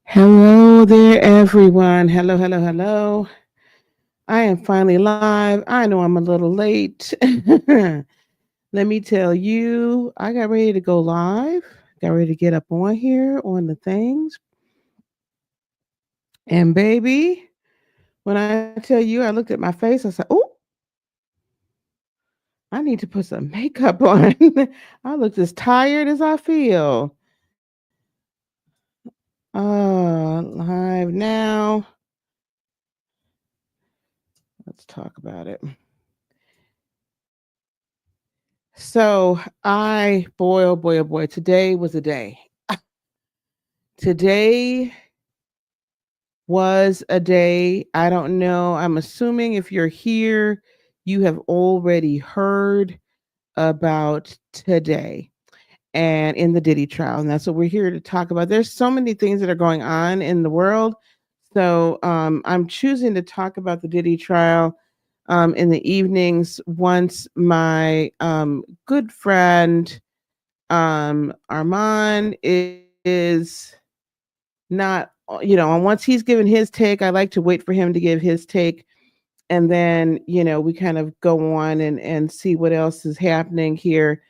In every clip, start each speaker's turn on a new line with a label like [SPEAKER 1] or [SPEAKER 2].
[SPEAKER 1] Hello there, everyone. Hello, hello, hello. I am finally live. I know I'm a little late. Let me tell you, I got ready to go live, got ready to get up on here on the things. And baby, when I tell you, I looked at my face, I said, oh, I need to put some makeup on. I look as tired as I feel. Live now. Let's talk about it. So boy, oh boy, oh boy, today was a day. Today was a day. I don't know. I'm assuming if you're here, you have already heard about today and in the Diddy trial. And that's what we're here to talk about. There's so many things that are going on in the world. So I'm choosing to talk about the Diddy trial in the evenings once my good friend Armand is not, and once he's given his take, I like to wait for him to give his take. And then, we kind of go on and see what else is happening here.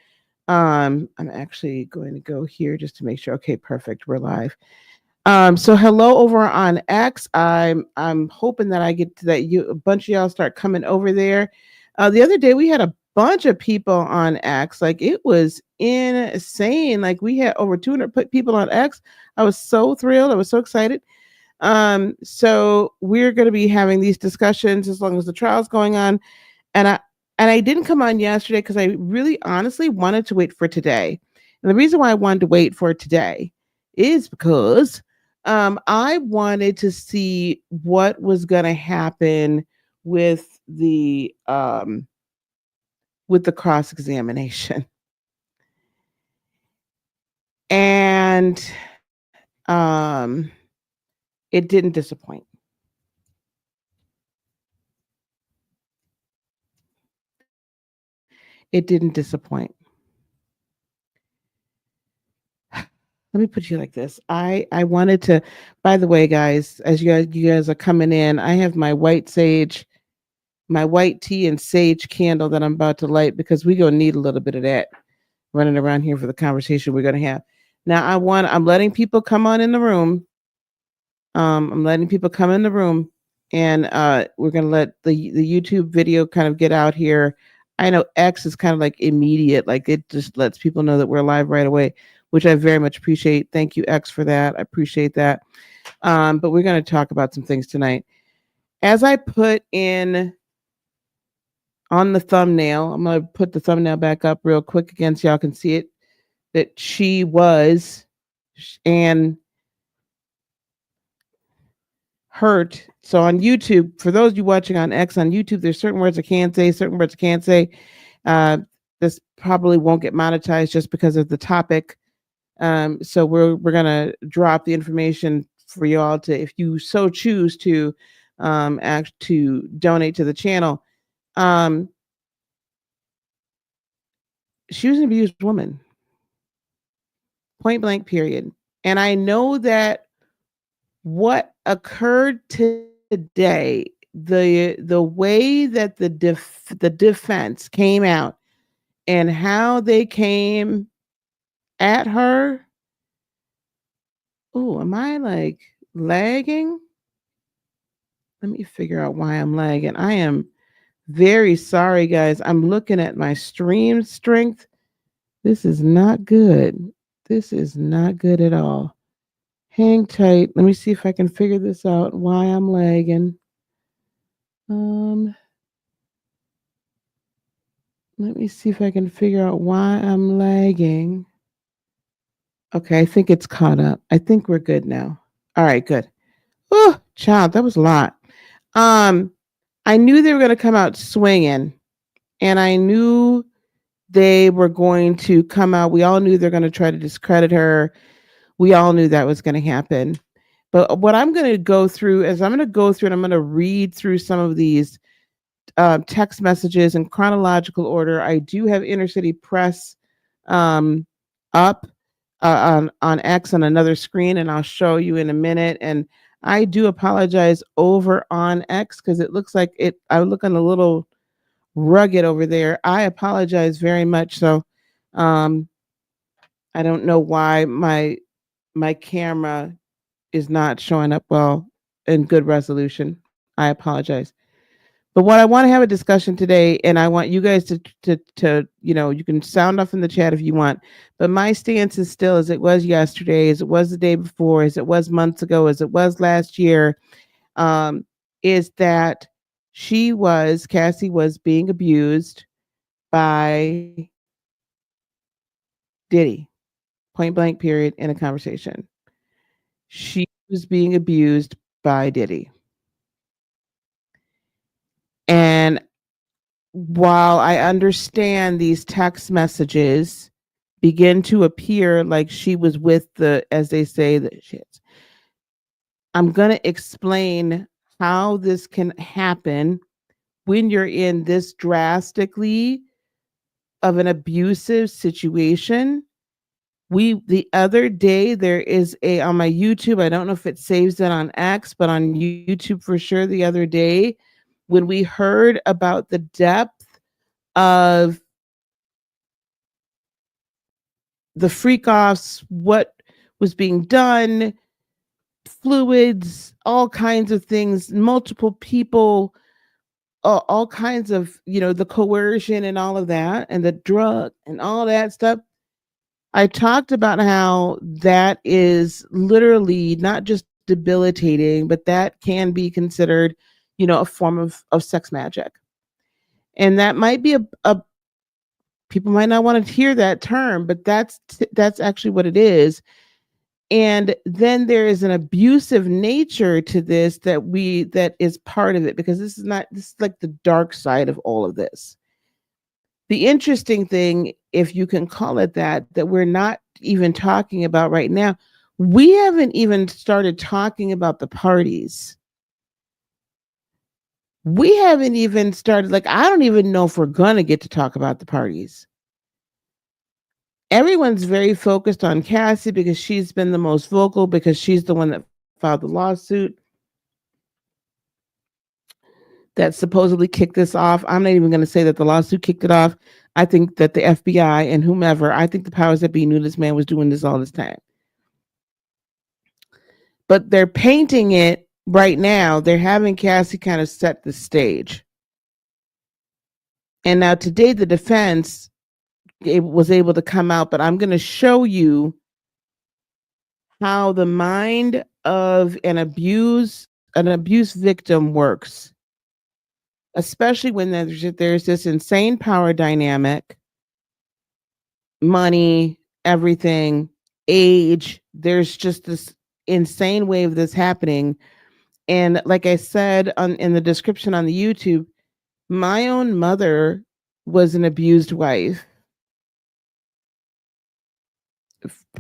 [SPEAKER 1] I'm actually going to go here just to make sure. Okay, perfect. We're live. So hello over on X. I'm hoping that I get to that you a bunch of y'all start coming over there. The other day we had a bunch of people on X. Like it was insane. Like we had over 200 people on X. I was so thrilled. I was so excited. So we're going to be having these discussions as long as the trial's going on. And I didn't come on yesterday because I really honestly wanted to wait for today. And the reason why I wanted to wait for today is because I wanted to see what was going to happen with the cross examination, and it didn't disappoint. It didn't disappoint. Let me put you like this. I wanted to. By the way, guys, as you guys are coming in, I have my white tea and sage candle that I'm about to light because we're gonna need a little bit of that running around here for the conversation we're gonna have. Now I'm letting people come on in the room. I'm letting people come in the room, and we're gonna let the YouTube video kind of get out here. I know X is kind of like immediate, like it just lets people know that we're live right away, which I very much appreciate. Thank you, X, for that. I appreciate that. But we're gonna talk about some things tonight. As I put in on the thumbnail, I'm gonna put the thumbnail back up real quick again so y'all can see it. That she was and hurt. So on YouTube, for those of you watching on X on YouTube, there's certain words I can't say, certain words I can't say. Uh, this probably won't get monetized just because of the topic. So we're gonna drop the information for y'all to, if you so choose to, act to donate to the channel. Um, she was an abused woman, point blank, period. And I know that what occurred today, the way that the defense came out and how they came at her. Oh, am I like lagging? Let me figure out why I'm lagging. I am very sorry, guys. I'm looking at my stream strength. This is not good. This is not good at all. Hang tight. Let me see if I can figure this out. Why I'm lagging. Um, Let me see if I can figure out why I'm lagging. Okay, I think it's caught up. I think we're good now. All right, good. Oh, child, that was a lot. Um, I knew they were going to come out swinging, and I knew they were going to come out. We all knew they're going to try to discredit her. We all knew that was going to happen. But what I'm going to go through is I'm going to go through and I'm going to read through some of these text messages in chronological order. I do have Inner City Press up. on X on another screen, and I'll show you in a minute. And I do apologize over on X because it looks like it. I'm looking a little rugged over there. I apologize very much. So, um, I don't know why my camera is not showing up well in good resolution. I apologize. But what I want to have a discussion today, and I want you guys to you can sound off in the chat if you want, but my stance is still as it was yesterday, as it was the day before, as it was months ago, as it was last year, is that Cassie was being abused by Diddy, point blank period, in a conversation. She was being abused by Diddy. And while I understand these text messages begin to appear like she was with the, as they say, the shits, I'm going to explain how this can happen when you're in this drastically of an abusive situation. The other day, there is on my YouTube, I don't know if it saves it on X, but on YouTube for sure, the other day, when we heard about the depth of the freak offs, what was being done, fluids, all kinds of things, multiple people, all kinds of, the coercion and all of that, and the drug and all that stuff. I talked about how that is literally not just debilitating, but that can be considered, a form of sex magic. And that might be a people might not want to hear that term, but that's actually what it is. And then there is an abusive nature to this that is part of it, because this is like the dark side of all of this. The interesting thing, if you can call it that we're not even talking about right now, we haven't even started talking about the parties. We haven't even started, like, I don't even know if we're going to get to talk about the parties. Everyone's very focused on Cassie because she's been the most vocal, because she's the one that filed the lawsuit that supposedly kicked this off. I'm not even going to say that the lawsuit kicked it off. I think that the FBI and whomever, I think the powers that be knew this man was doing this all this time. But they're painting it right now. They're having Cassie kind of set the stage. And now today the defense was able to come out, but I'm going to show you how the mind of an abuse victim works, especially when there's this insane power dynamic, money, everything, age. There's just this insane way of this happening. And like I said in the description on the YouTube, my own mother was an abused wife.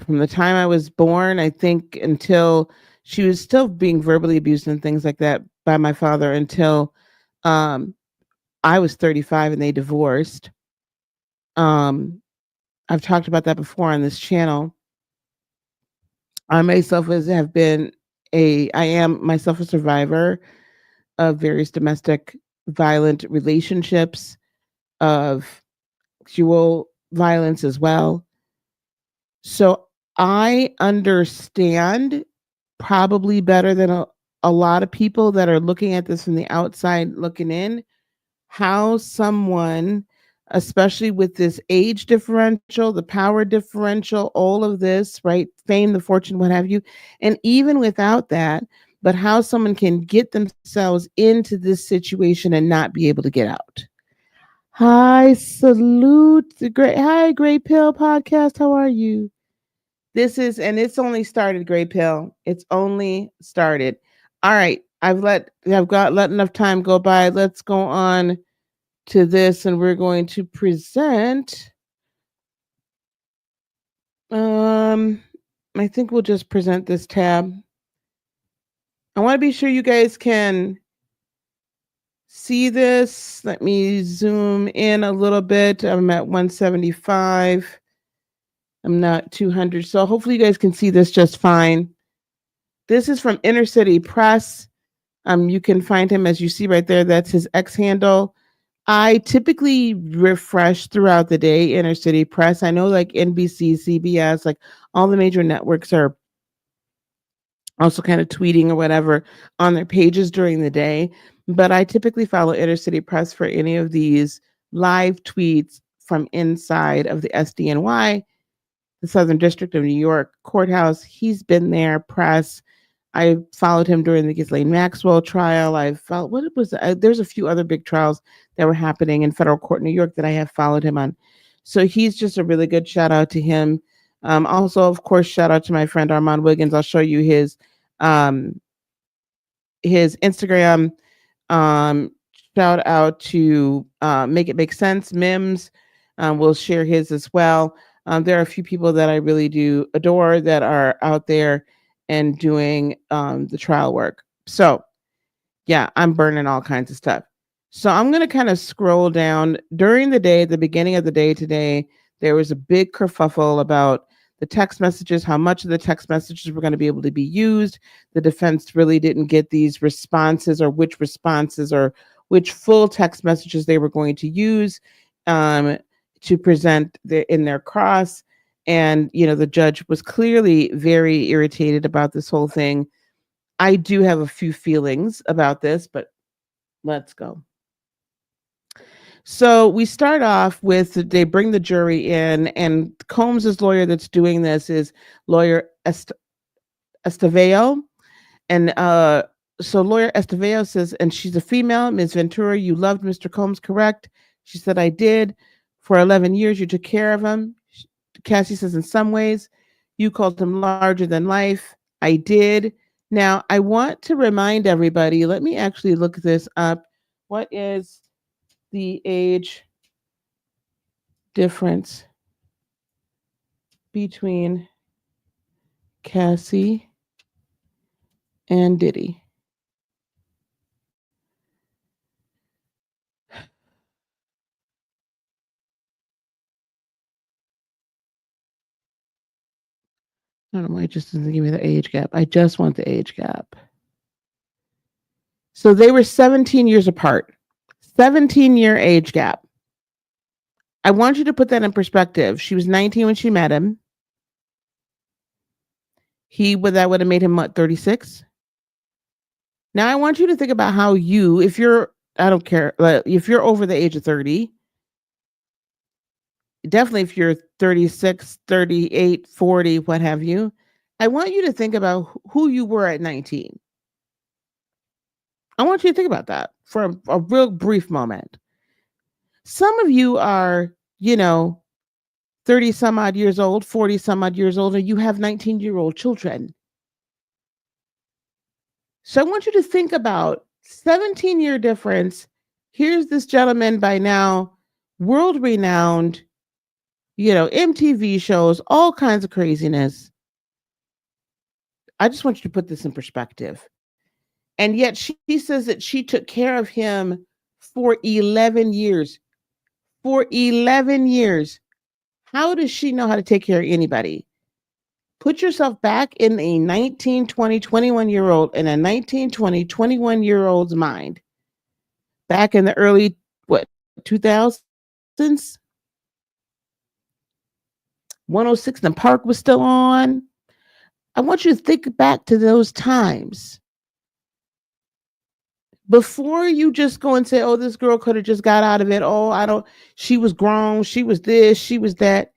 [SPEAKER 1] From the time I was born, I think, until she was still being verbally abused and things like that by my father, until I was 35 and they divorced. I've talked about that before on this channel. I myself I am myself a survivor of various domestic violent relationships, of sexual violence as well. So I understand probably better than a lot of people that are looking at this from the outside looking in, how someone, especially with this age differential, the power differential, all of this, right? Fame, the fortune, what have you. And even without that, but how someone can get themselves into this situation and not be able to get out. Hi, salute the Great Pill podcast. How are you? And it's only started, Gray Pill. It's only started. All right. I've let enough time go by. Let's go on to this, and we're going to present. I think we'll just present this tab. I want to be sure you guys can see this. Let me zoom in a little bit. I'm at 175. I'm not 200. So hopefully you guys can see this just fine. This is from Inner City Press. You can find him as you see right there. That's his X handle. I typically refresh throughout the day, Inner City Press. I know like NBC, CBS, like all the major networks are also kind of tweeting or whatever on their pages during the day. But I typically follow Inner City Press for any of these live tweets from inside of the SDNY, the Southern District of New York courthouse. He's been there, press. I followed him during the Ghislaine Maxwell trial. I followed, what was, there's a few other big trials that were happening in federal court in New York that I have followed him on. So he's just a really good shout out to him. Also, of course, shout out to my friend Armand Wiggins. I'll show you his Instagram. Shout out to Make It Make Sense, Mims. We'll share his as well. There are a few people that I really do adore that are out there and doing the trial work. So yeah, I'm burning all kinds of stuff. So I'm going to kind of scroll down. During the day, at the beginning of the day today, there was a big kerfuffle about the text messages, how much of the text messages were going to be able to be used. The defense really didn't get these responses, or which responses or which full text messages they were going to use to present in their cross. And, you know, the judge was clearly very irritated about this whole thing. I do have a few feelings about this, but let's go. So we start off with, they bring the jury in, and Combs's lawyer that's doing this is lawyer Estevao. And so lawyer Estevao says, and she's a female, Ms. Ventura, you loved Mr. Combs, correct? She said, I did. For 11 years, you took care of him. Cassie says, in some ways, you called him larger than life. I did. Now, I want to remind everybody, let me actually look this up. What is the age difference between Cassie and Diddy? I don't know why it just doesn't give me the age gap. I just want the age gap. So they were 17 years apart. 17-year age gap. I want you to put that in perspective. She was 19 when she met him. That would have made him what, 36? Now I want you to think about how you, if you're, I don't care, if you're over the age of 30, definitely if you're 36, 38, 40, what have you, I want you to think about who you were at 19. I want you to think about that for a real brief moment. Some of you are, 30 some odd years old, 40 some odd years old, and you have 19-year-old children. So I want you to think about 17-year difference. Here's this gentleman by now, world-renowned, MTV shows, all kinds of craziness. I just want you to put this in perspective. And yet she says that she took care of him for 11 years. For 11 years. How does she know how to take care of anybody? Put yourself back in a 19, 20, 21-year-old, in a 19, 20, 21-year-old's mind. Back in the early, 2000s? 106 in the Park was still on. I want you to think back to those times. Before you just go and say, oh, this girl could have just got out of it. Oh, she was grown. She was this, she was that.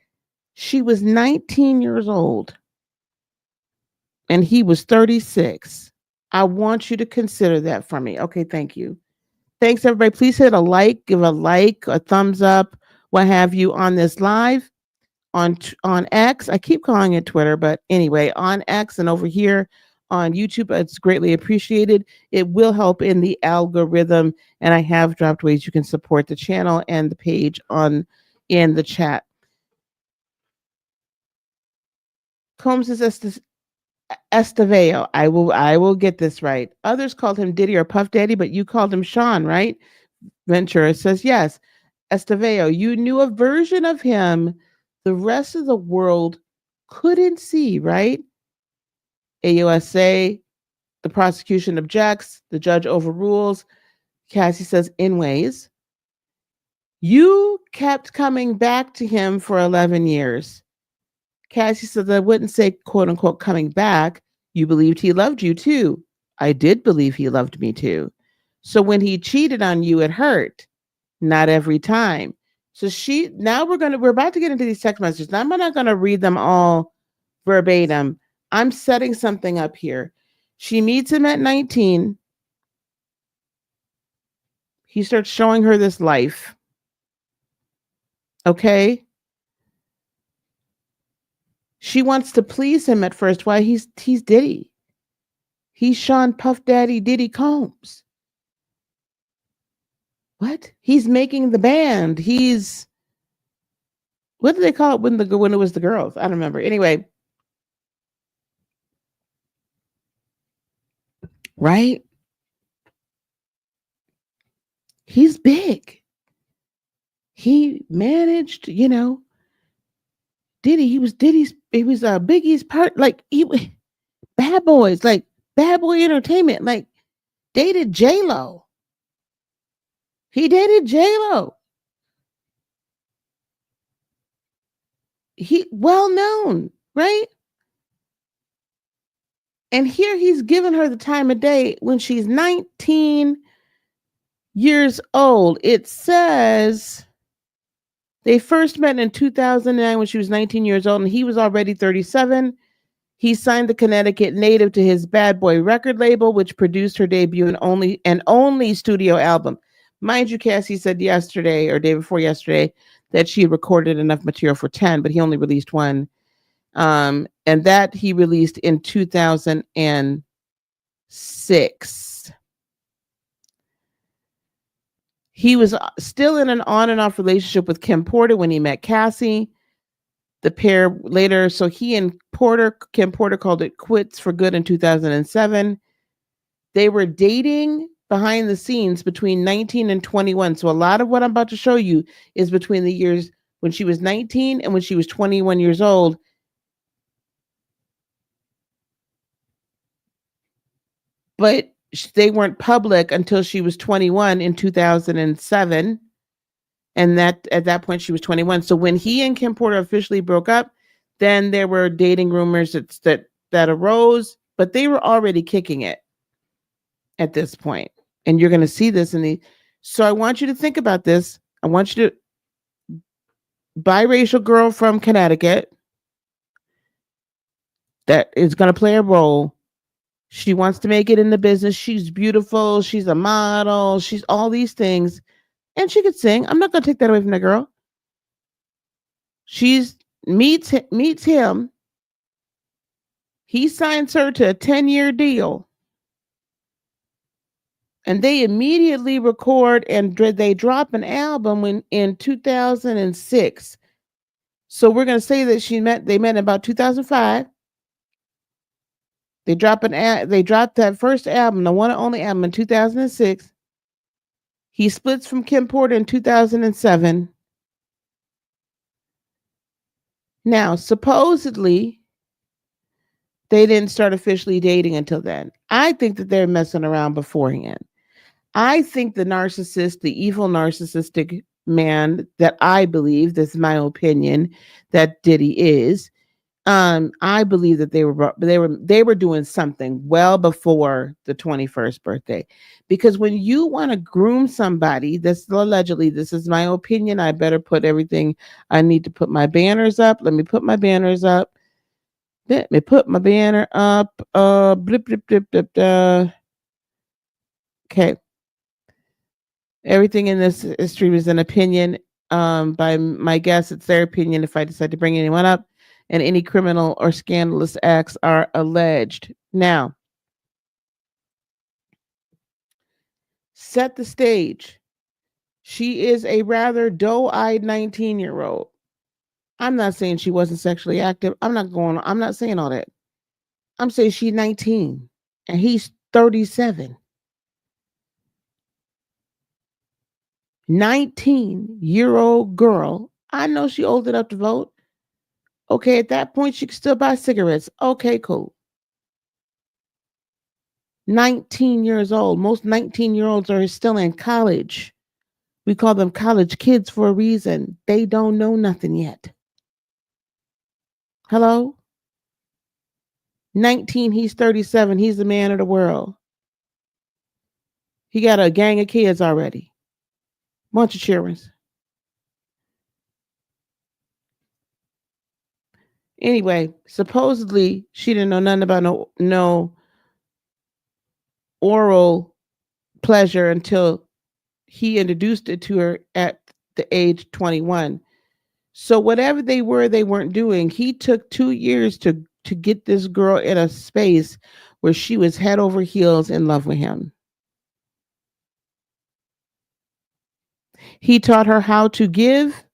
[SPEAKER 1] She was 19 years old. And he was 36. I want you to consider that for me. Okay, thank you. Thanks, everybody. Please hit a like, give a like, a thumbs up, what have you on this live on X. I keep calling it Twitter, but anyway, on X and over here on YouTube, it's greatly appreciated. It will help in the algorithm, and I have dropped ways you can support the channel and the page in the chat. Combs is Estevao. I will get this right. Others called him Diddy or Puff Daddy, but you called him Sean, right? Ventura says yes. Estevao, you knew a version of him the rest of the world couldn't see, right? AUSA, the prosecution objects, the judge overrules. Cassie says, in ways, you kept coming back to him for 11 years. Cassie says, I wouldn't say, quote unquote, coming back. You believed he loved you too. I did believe he loved me too. So when he cheated on you, it hurt. Not every time. So we're about to get into these text messages. Now, I'm not going to read them all verbatim. I'm setting something up here. She meets him at 19. He starts showing her this life. Okay. She wants to please him at first. Why? He's Diddy. He's Sean Puff Daddy Diddy Combs. What? He's making the band. He's, what did they call it when it was the girls? I don't remember. Anyway. Right? He's big. He managed, Diddy. He was Biggie's part. Like Bad Boys, like Bad Boy Entertainment, like dated J-Lo. He dated J-Lo. He well known, right? And here he's giving her the time of day when she's 19 years old. It says they first met in 2009 when she was 19 years old and he was already 37. He signed the Connecticut native to his Bad Boy record label, which produced her debut and only studio album. Mind you, Cassie said yesterday or day before yesterday that she recorded enough material for 10, but he only released one. And that he released in 2006. He was still in an on and off relationship with Kim Porter when he met Cassie. The pair later, so he and Kim Porter called it quits for good in 2007. They were dating behind the scenes between 19 and 21. So a lot of what I'm about to show you is between the years when she was 19 and when she was 21 years old. But they weren't public until she was 21 in 2007. And that at that point she was 21. So when he and Kim Porter officially broke up, then there were dating rumors that arose, but they were already kicking it at this point. And you're going to see this so I want you to think about this. I want you to, biracial girl from Connecticut that is going to play a role. She wants to make it in the business. She's beautiful. She's a model. She's all these things. And she could sing. I'm not going to take that away from the girl. She meets him. He signs her to a 10-year deal. And they immediately record and they drop an album in 2006. So we're going to say that they met in about 2005. They dropped that first album, the one and only album, in 2006. He splits from Kim Porter in 2007. Now, supposedly, they didn't start officially dating until then. I think that they're messing around beforehand. I think the evil narcissistic man that I believe, this is my opinion, that Diddy is, I believe that they were doing something well before the 21st birthday. Because when you want to groom somebody, this is my opinion. I better put everything. I need to put my banners up. Let me put my banners up. Let me put my banner up. Blip, blip, blip, blip, okay. Everything in this stream is an opinion. By my guess, it's their opinion if I decide to bring anyone up. And any criminal or scandalous acts are alleged. Now, set the stage. She is a rather doe-eyed 19-year-old. I'm not saying she wasn't sexually active. I'm not saying all that. I'm saying she's 19 and he's 37. 19-year-old girl. I know she old enough to vote. Okay, at that point, she could still buy cigarettes. Okay, cool. 19 years old. Most 19-year-olds are still in college. We call them college kids for a reason. They don't know nothing yet. Hello? 19, he's 37. He's the man of the world. He got a gang of kids already. Bunch of children. Anyway, supposedly she didn't know nothing about no oral pleasure until he introduced it to her at the age 21. So whatever they weren't doing. He took 2 years to get this girl in a space where she was head over heels in love with him. He taught her how to give,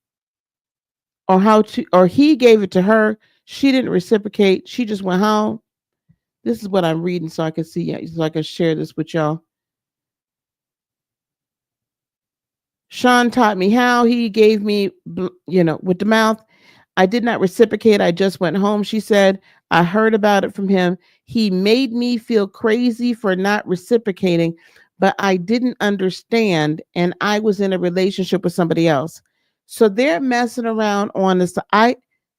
[SPEAKER 1] or he gave it to her. She didn't reciprocate. She just went home. This is what I'm reading so I can see, so I can share this with y'all. Sean taught me how. He gave me, with the mouth. I did not reciprocate. I just went home. She said, I heard about it from him. He made me feel crazy for not reciprocating, but I didn't understand. And I was in a relationship with somebody else. So they're messing around on this.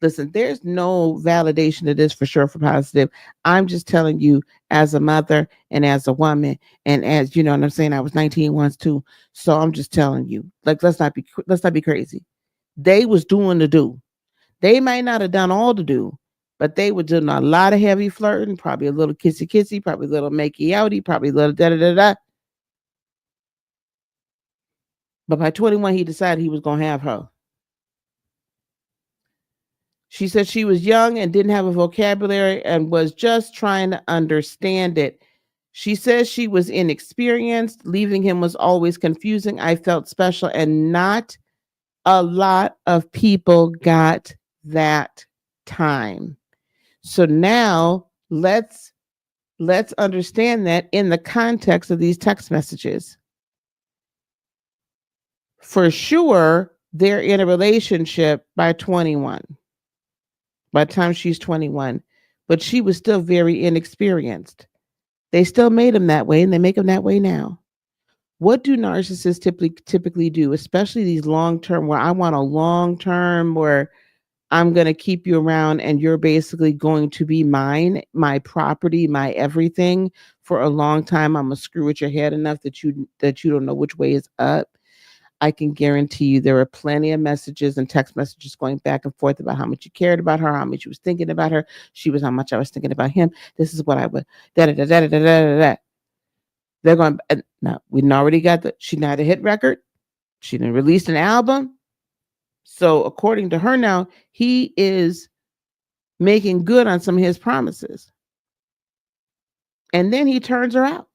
[SPEAKER 1] Listen, there's no validation of this for sure for positive. I'm just telling you as a mother and as a woman, and as you know what I'm saying, I was 19 once too. So I'm just telling you, like, let's not be crazy. They was doing the do. They might not have done all the do, but they were doing a lot of heavy flirting, probably a little kissy kissy, probably a little makey outy, probably a little da da da da. But by 21, he decided he was gonna have her. She said she was young and didn't have a vocabulary and was just trying to understand it. She says she was inexperienced. Leaving him was always confusing. I felt special, and not a lot of people got that time. So now let's understand that in the context of these text messages. For sure, they're in a relationship by 21. By the time she's 21, but she was still very inexperienced. They still made him that way, and they make him that way now. What do narcissists typically do, especially these long-term, where I want a long-term, where I'm going to keep you around and you're basically going to be mine, my property, my everything for a long time. I'm going to screw with your head enough that you don't know which way is up. I can guarantee you there are plenty of messages and text messages going back and forth about how much you cared about her, how much you was thinking about her. She was how much I was thinking about him. This is what I would da da da da da da da da. They're going. Now we already got she not a hit record. She didn't release an album. So according to her now, he is making good on some of his promises. And then he turns her out.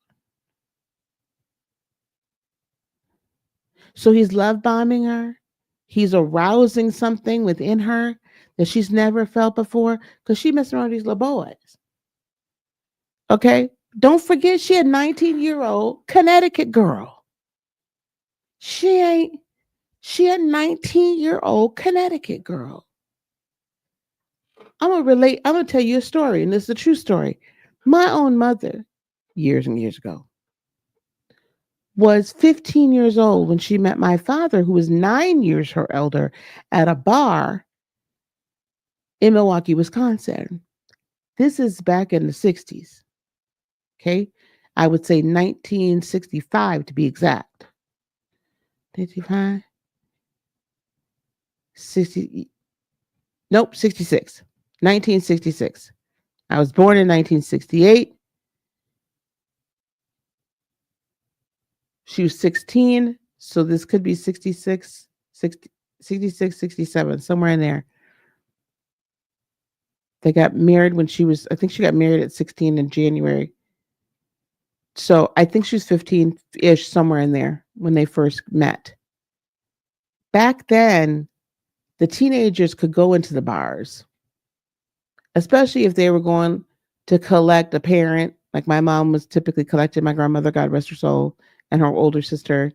[SPEAKER 1] So he's love bombing her. He's arousing something within her that she's never felt before, because she messing around with these little boys. Okay? Don't forget, she a 19-year-old Connecticut girl. She a 19-year-old Connecticut girl. I'm gonna tell you a story, and this is a true story. My own mother, years and years ago, was 15 years old when she met my father, who was 9 years her elder, at a bar in Milwaukee, Wisconsin. This is back in the 60s. Okay. I would say 1965 to be exact. 55? 60. Nope, 66. 1966. I was born in 1968. She was 16. So this could be 66, 67, somewhere in there. They got married when I think she got married at 16 in January. So I think she was 15-ish, somewhere in there when they first met. Back then, the teenagers could go into the bars, especially if they were going to collect a parent. Like my mom was typically collecting my grandmother, God rest her soul, and her older sister.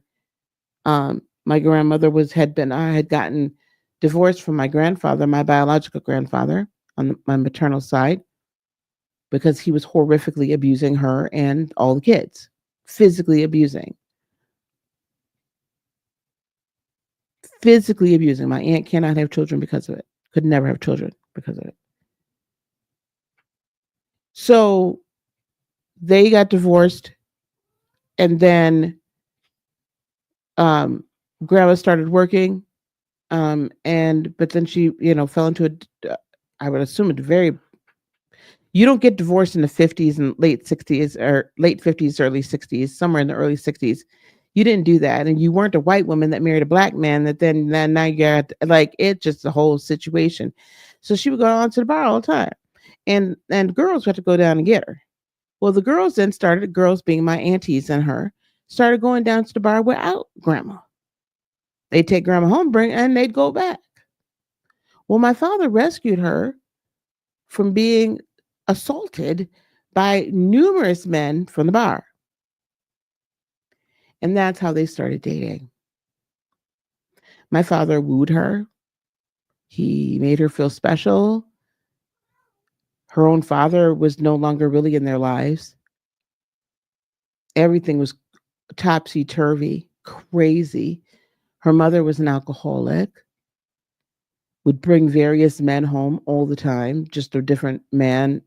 [SPEAKER 1] My grandmother had gotten divorced from my grandfather, my biological grandfather on my maternal side, because he was horrifically abusing her and all the kids, physically abusing. Physically abusing. My aunt cannot have children because of it. Could never have children because of it. So they got divorced, and then grandma started working, but then she, fell into I would assume a very, you don't get divorced in the 50s and late 60s, or late 50s, early 60s, somewhere in the early 60s. You didn't do that. And you weren't a white woman that married a black man that then now you got, like, it just the whole situation. So she would go on to the bar all the time. And girls had to go down and get her. Well, the girls then started, girls being my aunties and her, started going down to the bar without grandma. They'd take grandma home, and they'd go back. Well, my father rescued her from being assaulted by numerous men from the bar. And that's how they started dating. My father wooed her. He made her feel special. Her own father was no longer really in their lives. Everything was topsy-turvy, crazy. Her mother was an alcoholic, would bring various men home all the time, just a different man.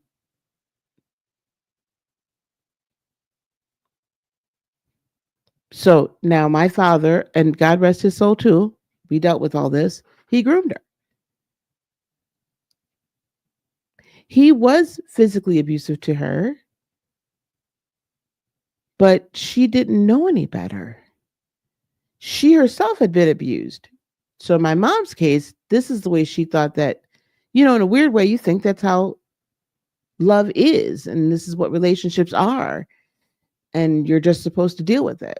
[SPEAKER 1] So now my father, and God rest his soul too, we dealt with all this, he groomed her. He was physically abusive to her, but she didn't know any better. She herself had been abused. So in my mom's case, this is the way she thought that, in a weird way, you think that's how love is, and this is what relationships are, and you're just supposed to deal with it.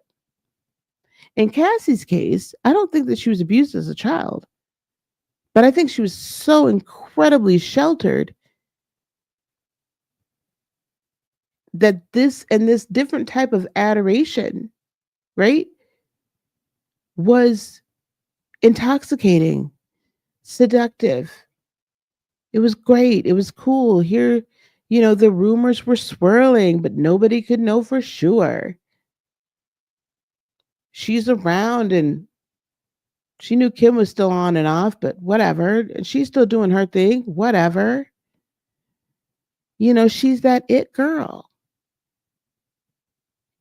[SPEAKER 1] In Cassie's case, I don't think that she was abused as a child, but I think she was so incredibly sheltered that this different type of adoration, right, was intoxicating, seductive. It was great. It was cool. Here, the rumors were swirling, but nobody could know for sure. She's around, and she knew Kim was still on and off, but whatever. And she's still doing her thing, whatever. She's that it girl.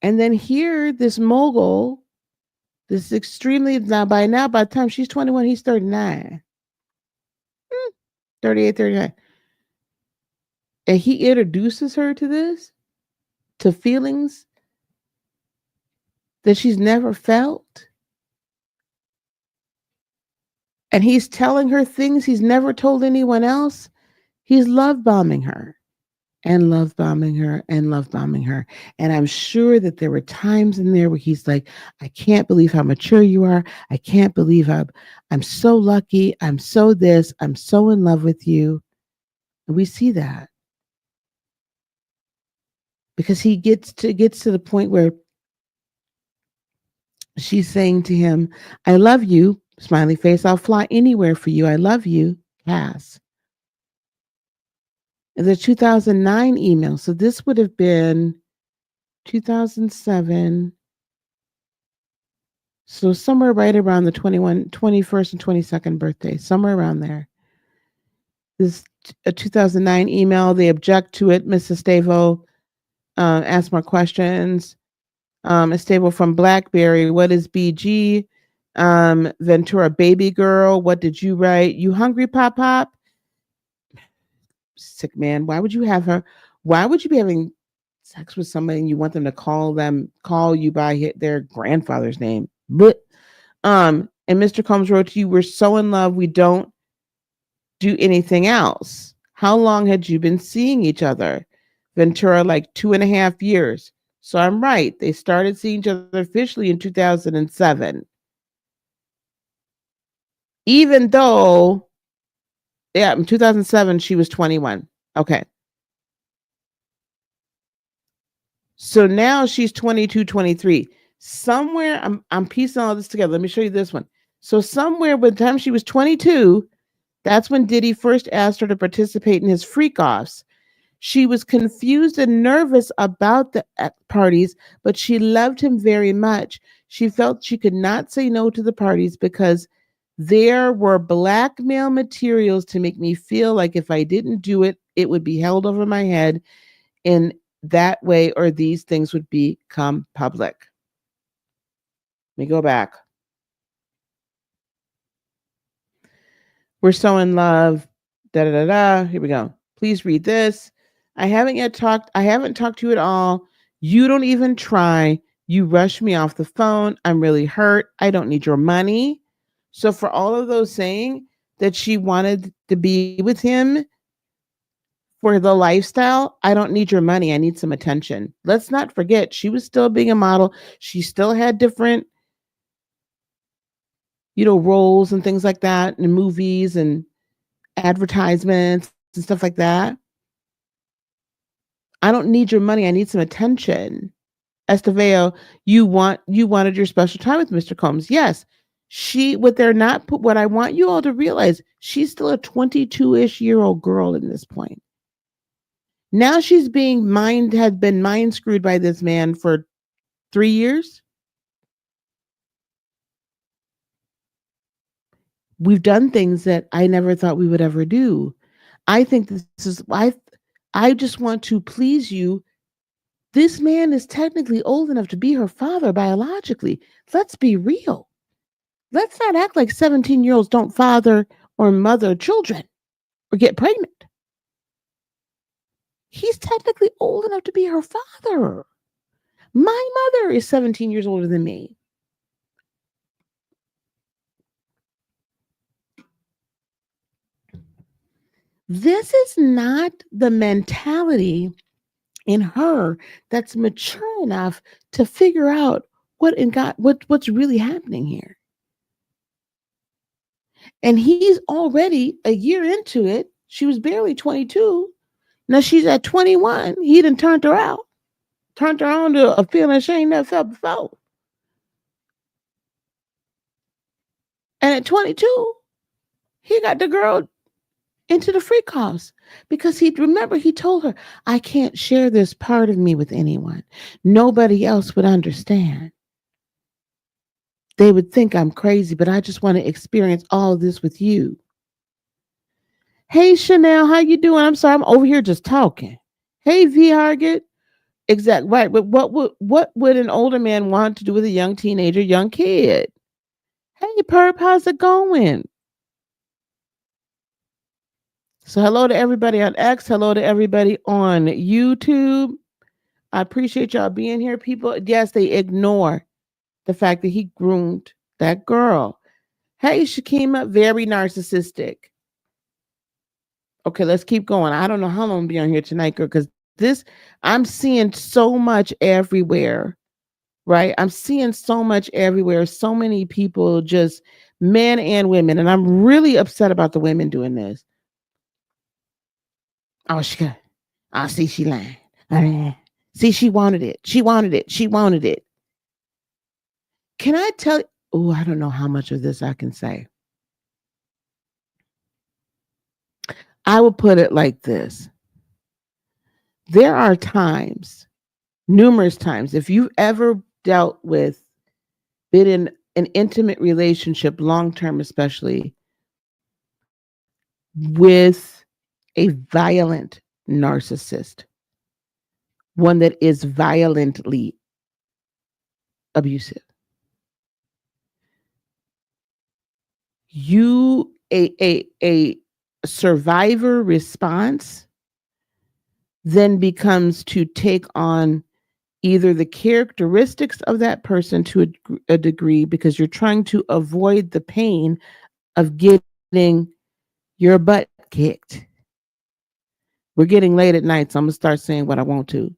[SPEAKER 1] And then here, this mogul, this extremely, by the time she's 21, he's 39. 38, 39. And he introduces her to this, to feelings that she's never felt. And he's telling her things he's never told anyone else. He's love bombing her and love bombing her and love bombing her. And I'm sure that there were times in there where he's like, I can't believe how mature you are. I can't believe I'm so lucky. I'm so this. I'm so in love with you. And we see that. Because he gets to the point where she's saying to him, I love you, smiley face, I'll fly anywhere for you. I love you, Cass. The 2009 email. So this would have been 2007. So somewhere right around the 21st and 22nd birthday, somewhere around there. This a 2009 email. They object to it. Mrs. Stavo asked more questions. Estable from Blackberry. What is BG? Ventura baby girl. What did you write? You hungry, Pop Pop? Sick man. Why would you have her? Why would you be having sex with somebody and you want them to call you by their grandfather's name? But and Mr. Combs wrote to you, we're so in love we don't do anything else. How long had you been seeing each other? Ventura, like 2.5 years. So I'm right. They started seeing each other officially in 2007. Even though, in 2007, she was 21. Okay. So now she's 22, 23. Somewhere, I'm piecing all this together. Let me show you this one. So somewhere by the time she was 22, that's when Diddy first asked her to participate in his freak offs. She was confused and nervous about the parties, but she loved him very much. She felt she could not say no to the parties because there were blackmail materials to make me feel like if I didn't do it, it would be held over my head in that way, or these things would become public. Let me go back. We're so in love. Da da da da. Here we go. Please read this. I haven't talked to you at all. You don't even try. You rush me off the phone. I'm really hurt. I don't need your money. So for all of those saying that she wanted to be with him for the lifestyle, I don't need your money. I need some attention. Let's not forget, she was still being a model. She still had different, roles and things like that in movies and advertisements and stuff like that. I don't need your money. I need some attention. Esteveo, you wanted your special time with Mr. Combs. Yes. What I want you all to realize, she's still a 22-ish year old girl in this point. Now she's had been mind screwed by this man for 3 years. We've done things that I never thought we would ever do. I think I just want to please you. This man is technically old enough to be her father biologically. Let's be real. Let's not act like 17-year-olds don't father or mother children or get pregnant. He's technically old enough to be her father. My mother is 17 years older than me. This is not the mentality in her that's mature enough to figure out what's really happening here. And he's already a year into it. She was barely 22. Now she's at 21. He done turned her on to a feeling she ain't never felt before. And at 22, he got the girl into the freak house because he told her, I can't share this part of me with anyone. Nobody else would understand. They would think I'm crazy, but I just want to experience all of this with you. Hey, Chanel, how you doing? I'm sorry, I'm over here just talking. Hey, V. Hargett. Exactly right. But what would an older man want to do with a young teenager, young kid? Hey, Perp, how's it going? So hello to everybody on X. Hello to everybody on YouTube. I appreciate y'all being here. People, yes, they ignore the fact that he groomed that girl. Hey, Shakima, very narcissistic. Okay, let's keep going. I don't know how long I'm gonna be on here tonight, girl, because I'm seeing so much everywhere, right? I'm seeing so much everywhere. So many people, just men and women, and I'm really upset about the women doing this. Oh, see, she lying. See, she wanted it. She wanted it. She wanted it. Can I tell you? Oh, I don't know how much of this I can say. I will put it like this. There are times, numerous times, if you've ever been in an intimate relationship, long-term especially, with a violent narcissist, one that is violently abusive. A survivor response then becomes to take on either the characteristics of that person to a degree, because you're trying to avoid the pain of getting your butt kicked. We're getting late at night, so I'm going to start saying what I want to.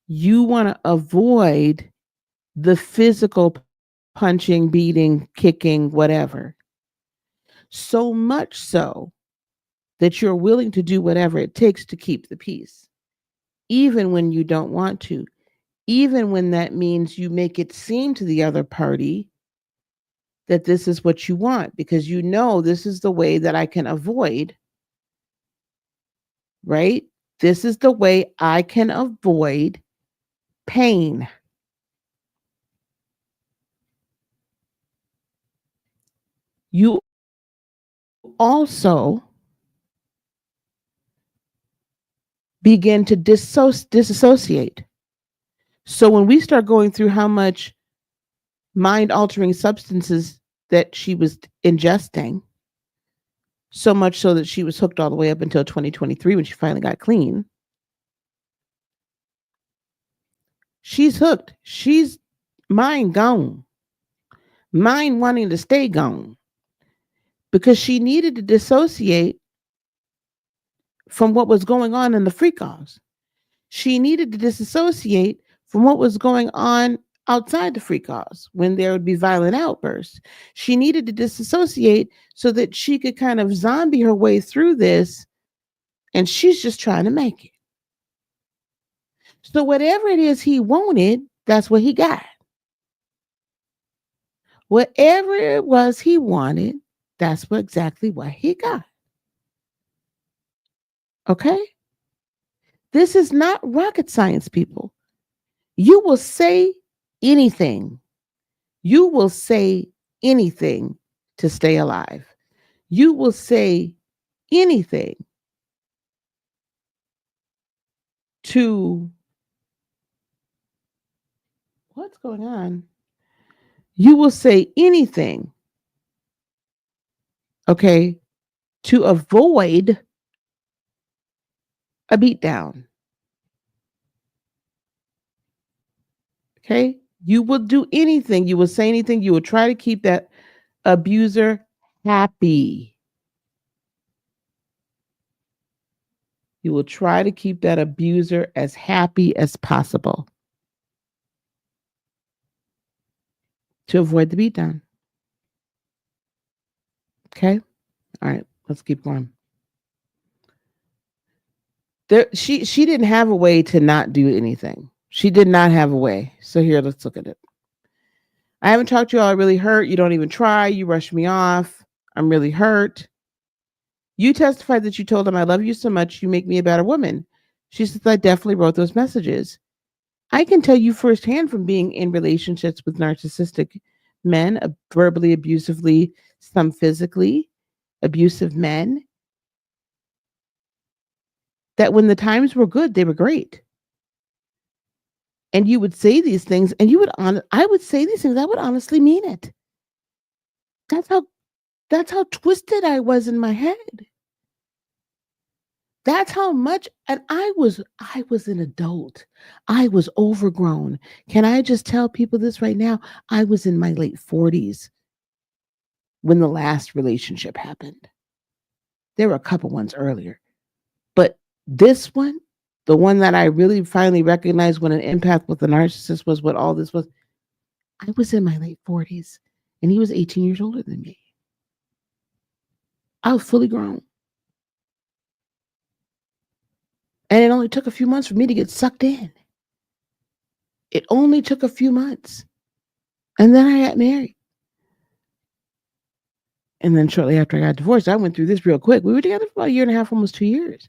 [SPEAKER 1] You want to avoid the physical punching, beating, kicking, whatever. So much so that you're willing to do whatever it takes to keep the peace, even when you don't want to, even when that means you make it seem to the other party that this is what you want, because you know this is the way that I can avoid, right? This is the way I can avoid pain. You also begin to disassociate. So when we start going through how much mind altering substances that she was ingesting, so much so that she was hooked all the way up until 2023 when she finally got clean. She's hooked. She's mind gone. Mind wanting to stay gone. Because she needed to dissociate from what was going on in the freak offs. She needed to disassociate from what was going on outside the freak offs when there would be violent outbursts. She needed to disassociate so that she could kind of zombie her way through this, and she's just trying to make it. So whatever it is he wanted, that's what he got. Whatever it was he wanted, that's exactly what he got. Okay? This is not rocket science, people. You will say anything. You will say anything to stay alive. You will say anything to, what's going on? You will say anything, okay, to avoid a beatdown. Okay? You will do anything. You will say anything. You will try to keep that abuser happy. You will try to keep that abuser as happy as possible to avoid the beatdown. Okay? All right, let's keep going. She didn't have a way to not do anything. She did not have a way. So here, let's look at it. I haven't talked to you all. I really hurt. You don't even try. You rush me off. I'm really hurt. You testified that you told him, I love you so much, you make me a better woman. She says, I definitely wrote those messages. I can tell you firsthand from being in relationships with narcissistic men, verbally, abusively, some physically abusive men, that when the times were good, they were great. And you would say these things, and I would say these things, I would honestly mean it. That's how twisted I was in my head. That's how much, and I was an adult. I was overgrown. Can I just tell people this right now? I was in my late 40s when the last relationship happened. There were a couple ones earlier. But this one, the one that I really finally recognized when an empath with a narcissist was what all this was, I was in my late 40s and he was 18 years older than me. I was fully grown. And it only took a few months for me to get sucked in. It only took a few months. And then I got married. And then shortly after I got divorced, I went through this real quick. We were together for about a year and a half, almost 2 years.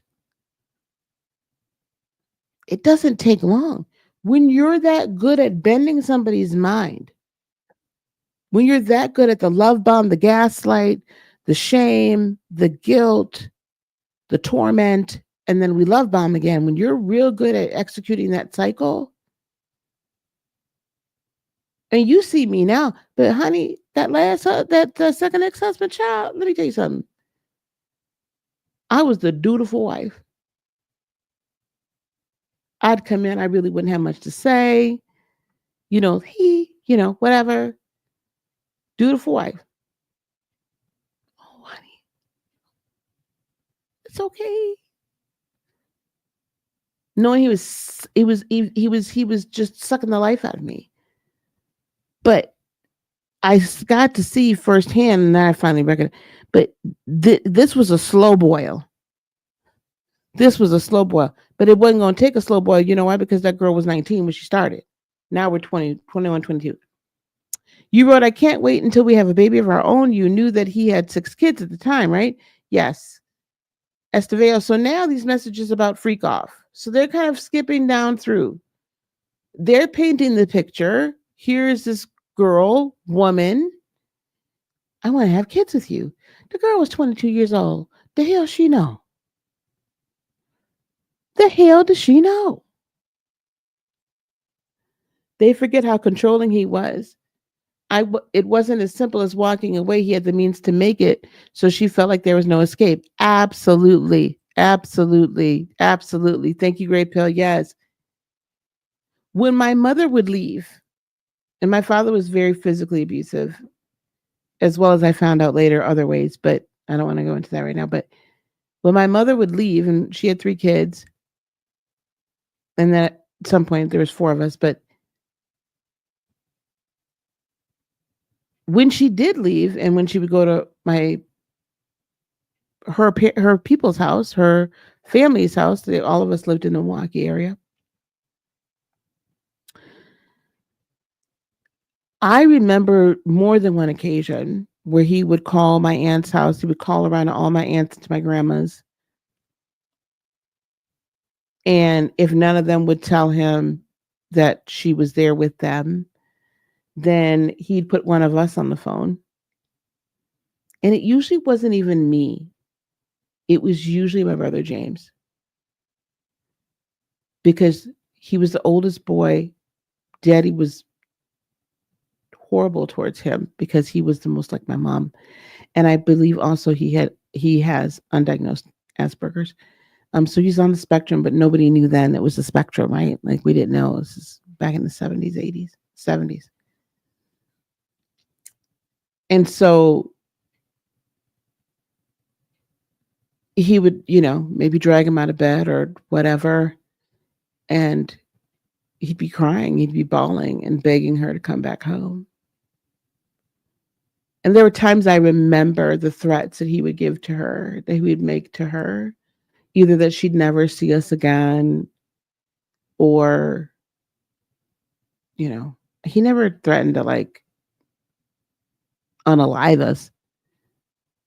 [SPEAKER 1] It doesn't take long. When you're that good at bending somebody's mind, when you're that good at the love bomb, the gaslight, the shame, the guilt, the torment, and then we love bomb again, when you're real good at executing that cycle, and you see me now, but honey, that second ex-husband, child, let me tell you something. I was the dutiful wife. I'd come in, I really wouldn't have much to say. Whatever. Dutiful wife. Oh, honey, it's okay. Knowing he was just sucking the life out of me. But I got to see firsthand, and I finally recognized. But this was a slow boil. This was a slow boil, but it wasn't going to take a slow boil. You know why? Because that girl was 19 when she started. Now we're 20, 21, 22. You wrote, I can't wait until we have a baby of our own. You knew that he had 6 kids at the time, right? Yes. Esteveo. So now these messages about freak off. So they're kind of skipping down through. They're painting the picture. Here's this girl, woman. I want to have kids with you. The girl was 22 years old. The hell she know? The hell does she know? They forget how controlling he was. It wasn't as simple as walking away. He had the means to make it. So she felt like there was no escape. Absolutely. Absolutely. Absolutely. Thank you, Great Pill. Yes. When my mother would leave, and my father was very physically abusive, as well as I found out later other ways, but I don't want to go into that right now. But when my mother would leave, and she had 3 kids, and then at some point there was 4 of us, but when she did leave and when she would go to her people's house, her family's house, all of us lived in the Milwaukee area. I remember more than one occasion where he would call my aunt's house. He would call around to all my aunts and to my grandmas. And if none of them would tell him that she was there with them, then he'd put one of us on the phone. And it usually wasn't even me. It was usually my brother James. Because he was the oldest boy. Daddy was horrible towards him because he was the most like my mom. And I believe also he has undiagnosed Asperger's. So he's on the spectrum, but nobody knew then it was a spectrum, right? Like we didn't know. This is back in the 70s, 80s, 70s. And so he would, maybe drag him out of bed or whatever. And he'd be crying, he'd be bawling and begging her to come back home. And there were times I remember the threats that he would give to her, that he would make to her, either that she'd never see us again or, he never threatened to like unalive us,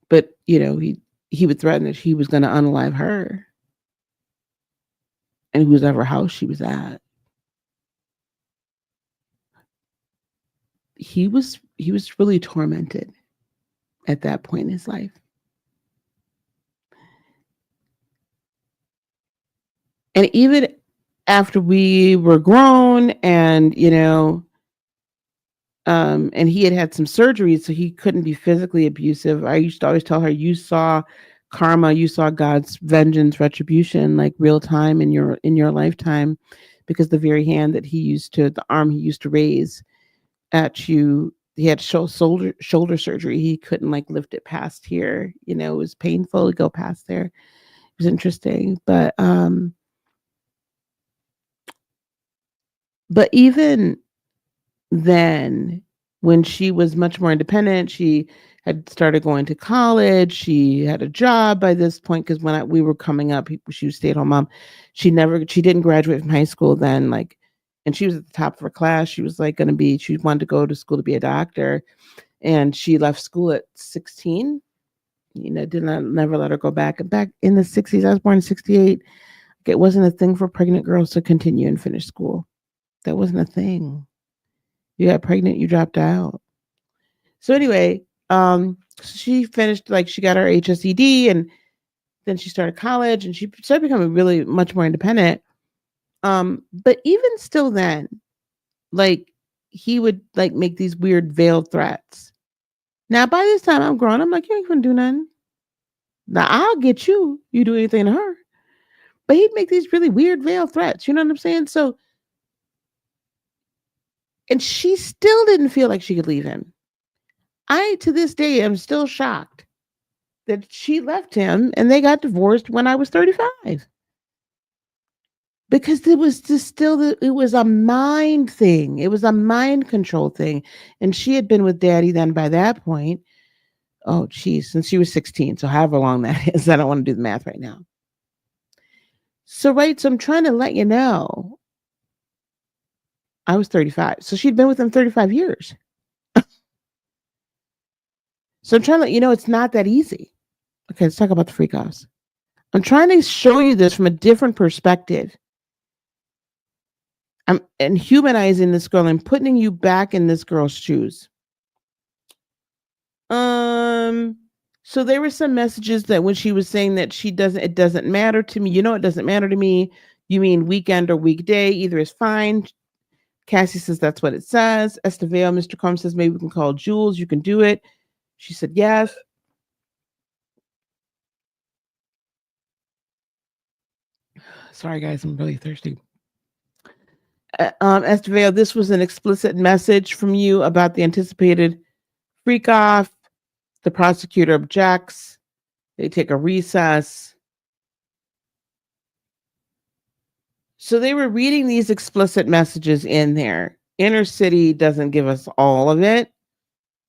[SPEAKER 1] but, he would threaten that he was going to unalive her and whoever house she was at. He was really tormented at that point in his life. And even after we were grown and, and he had some surgeries, so he couldn't be physically abusive. I used to always tell her, you saw karma, you saw God's vengeance, retribution, like real time in your lifetime, because the very hand that the arm he used to raise at you, he had shoulder surgery. He couldn't like lift it past here. It was painful to go past there. It was interesting, but even then, when she was much more independent, she had started going to college. She had a job by this point because when we were coming up, she was a stay-at-home mom. She didn't graduate from high school then, and she was at the top of her class. She was like she wanted to go to school to be a doctor, and she left school at 16. Never let her go back. Back in the 60s, I was born in 68. It wasn't a thing for pregnant girls to continue and finish school. That wasn't a thing. You got pregnant, you dropped out. So anyway, she finished, she got her HSED, and then she started college, and she started becoming really much more independent. But even still then, he would make these weird veiled threats. Now by this time I'm grown, I'm like, you ain't gonna do nothing. Now I'll get you. You do anything to her. But he'd make these really weird veiled threats. You know what I'm saying? So, and she still didn't feel like she could leave him. I, to this day, am still shocked that she left him and they got divorced when I was 35. Because it was just it was a mind thing. It was a mind control thing. And she had been with daddy then by that point. Oh, geez, since she was 16. So however long that is, I don't want to do the math right now. So I'm trying to let you know, I was 35. So she'd been with him 35 years. So I'm trying to let you know it's not that easy. Okay, let's talk about the freak offs. I'm trying to show you this from a different perspective. I'm and humanizing this girl and putting you back in this girl's shoes. Um, so there were some messages that when she was saying that it doesn't matter to me. It doesn't matter to me. You mean weekend or weekday, either is fine. Cassie says that's what it says. Estevao, Mr. Combs says maybe we can call Jules. You can do it. She said yes. Sorry, guys, I'm really thirsty. Estevao, this was an explicit message from you about the anticipated freak off. The prosecutor objects. They take a recess. So they were reading these explicit messages in there. Inner City doesn't give us all of it.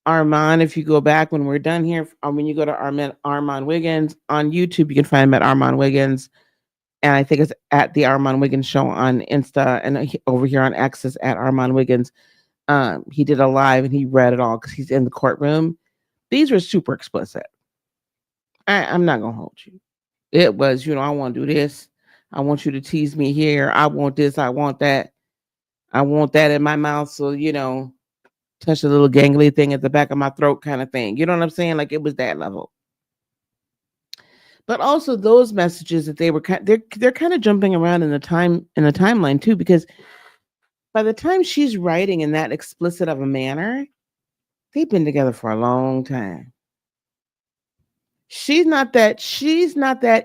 [SPEAKER 1] Armand, if you go back when we're done here, when you go to Armand Wiggins on YouTube, you can find him at Armand Wiggins. And I think it's at the Armand Wiggins Show on Insta, and over here on X is at Armand Wiggins. He did a live and he read it all because he's in the courtroom. These were super explicit. I'm not going to hold you. It was, I want to do this. I want you to tease me here. I want this. I want that. I want that in my mouth. So, touch the little gangly thing at the back of my throat kind of thing. You know what I'm saying? Like it was that level. But also those messages that they're kind of jumping around in the timeline too, because by the time she's writing in that explicit of a manner, they've been together for a long time. She's not that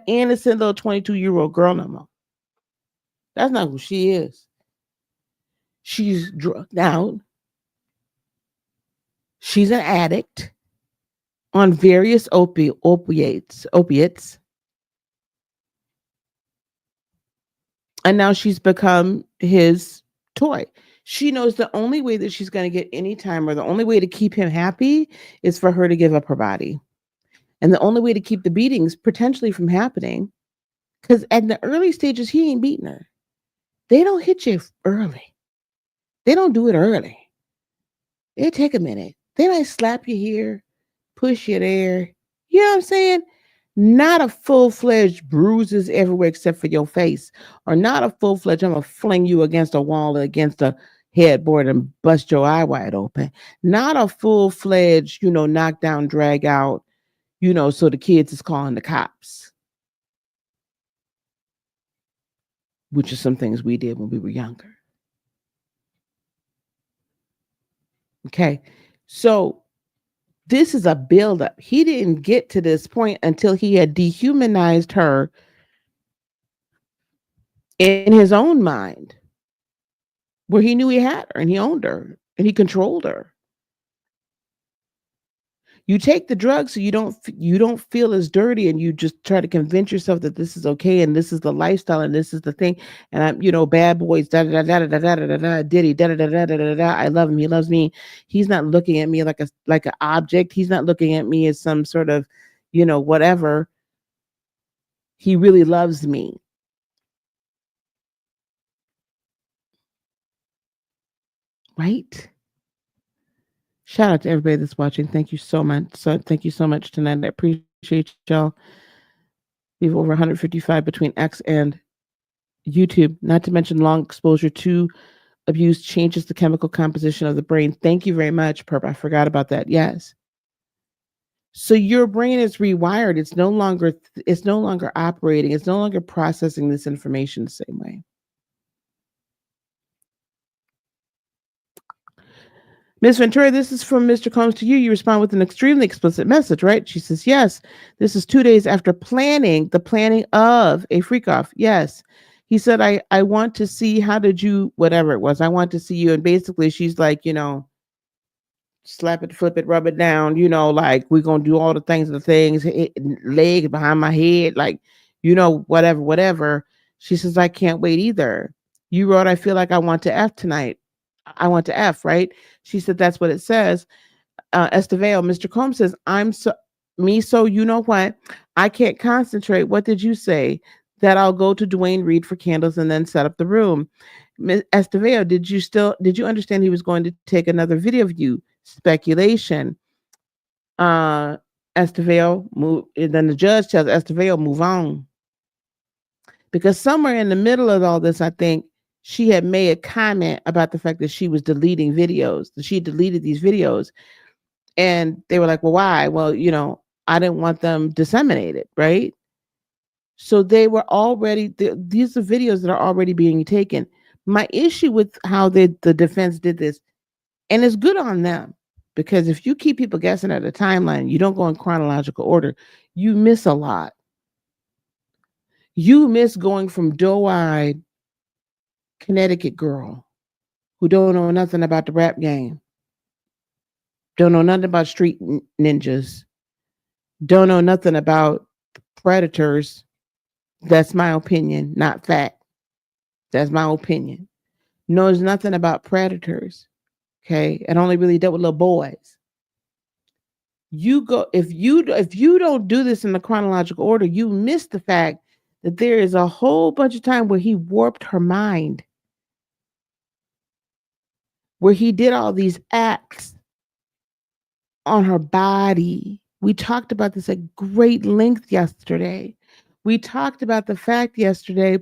[SPEAKER 1] innocent little 22-year-old girl no more. That's not who she is. She's drugged out. She's an addict on various opiates. And now she's become his toy. She knows the only way that she's going to get any time, or the only way to keep him happy, is for her to give up her body. And the only way to keep the beatings potentially from happening, because at the early stages, he ain't beating her. They don't hit you early. They don't do it early. It take a minute. They might slap you here, push you there. You know what I'm saying? Not a full-fledged bruises everywhere except for your face, or not a full-fledged, I'm going to fling you against a wall or against a headboard and bust your eye wide open. Not a full-fledged, knock down, drag out, so the kids is calling the cops, which are some things we did when we were younger. Okay. So this is a buildup. He didn't get to this point until he had dehumanized her in his own mind, where he knew he had her and he owned her and he controlled her. You take the drugs so you don't feel as dirty, and you just try to convince yourself that this is okay and this is the lifestyle and this is the thing. And I'm, bad boys, da da da da da da da da, Diddy, da da da da da da da. I love him. He loves me. He's not looking at me like an object. He's not looking at me as some sort of, whatever. He really loves me. Right? Shout out to everybody that's watching. Thank you so much. Thank you so much tonight. I appreciate y'all. We have over 155 between X and YouTube. Not to mention, long exposure to abuse changes the chemical composition of the brain. Thank you very much, Perp. I forgot about that. Yes. So your brain is rewired. It's no longer operating. It's no longer processing this information the same way. Ms. Ventura, this is from Mr. Combs to you. You respond with an extremely explicit message, right? She says, yes, this is 2 days after the planning of a freak off. Yes. He said, I want to see, how did you, whatever it was, I want to see you. And basically she's like, slap it, flip it, rub it down, like we're going to do all the things, legs behind my head, like, whatever. She says, I can't wait either. You wrote, I feel like I want to F tonight. I want to F, right? She said, that's what it says. Estevao, Mr. Combs says, so you know what? I can't concentrate. What did you say? That I'll go to Dwayne Reed for candles and then set up the room. Estevao, did you understand he was going to take another video of you? Speculation. Uh, Estevelle move. And then the judge tells Estevelle move on, because somewhere in the middle of all this, I think she had made a comment about the fact that she was deleting videos. That she deleted these videos, and they were like, "Well, why?" Well, I didn't want them disseminated, right? So they were already these are videos that are already being taken. My issue with how the defense did this, and it's good on them, because if you keep people guessing at a timeline, you don't go in chronological order, you miss a lot. You miss going from doe-eyed Connecticut girl who don't know nothing about the rap game, don't know nothing about street ninjas, don't know nothing about predators. That's my opinion, not fact. That's my opinion. Knows nothing about predators. Okay, and only really dealt with little boys. You go if you don't do this in the chronological order, you miss the fact that there is a whole bunch of time where he warped her mind, where he did all these acts on her body. We talked about this at great length yesterday. We talked about the fact yesterday,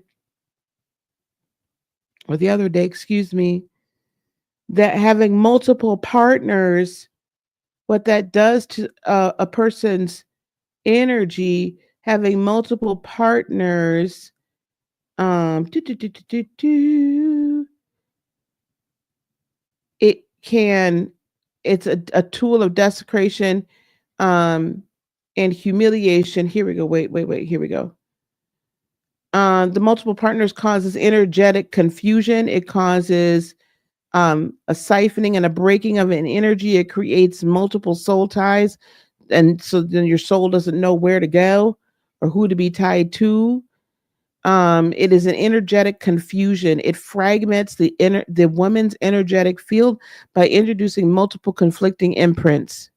[SPEAKER 1] or the other day, excuse me, that having multiple partners, what that does to a person's energy, having multiple partners, do, do, do, do, do, do, it can, it's a tool of desecration, um, and humiliation. Here we go. Wait. Here we go. The multiple partners causes energetic confusion. It causes a siphoning and a breaking of an energy. It creates multiple soul ties. And so then your soul doesn't know where to go or who to be tied to. It is an energetic confusion. It fragments the woman's energetic field by introducing multiple conflicting imprints.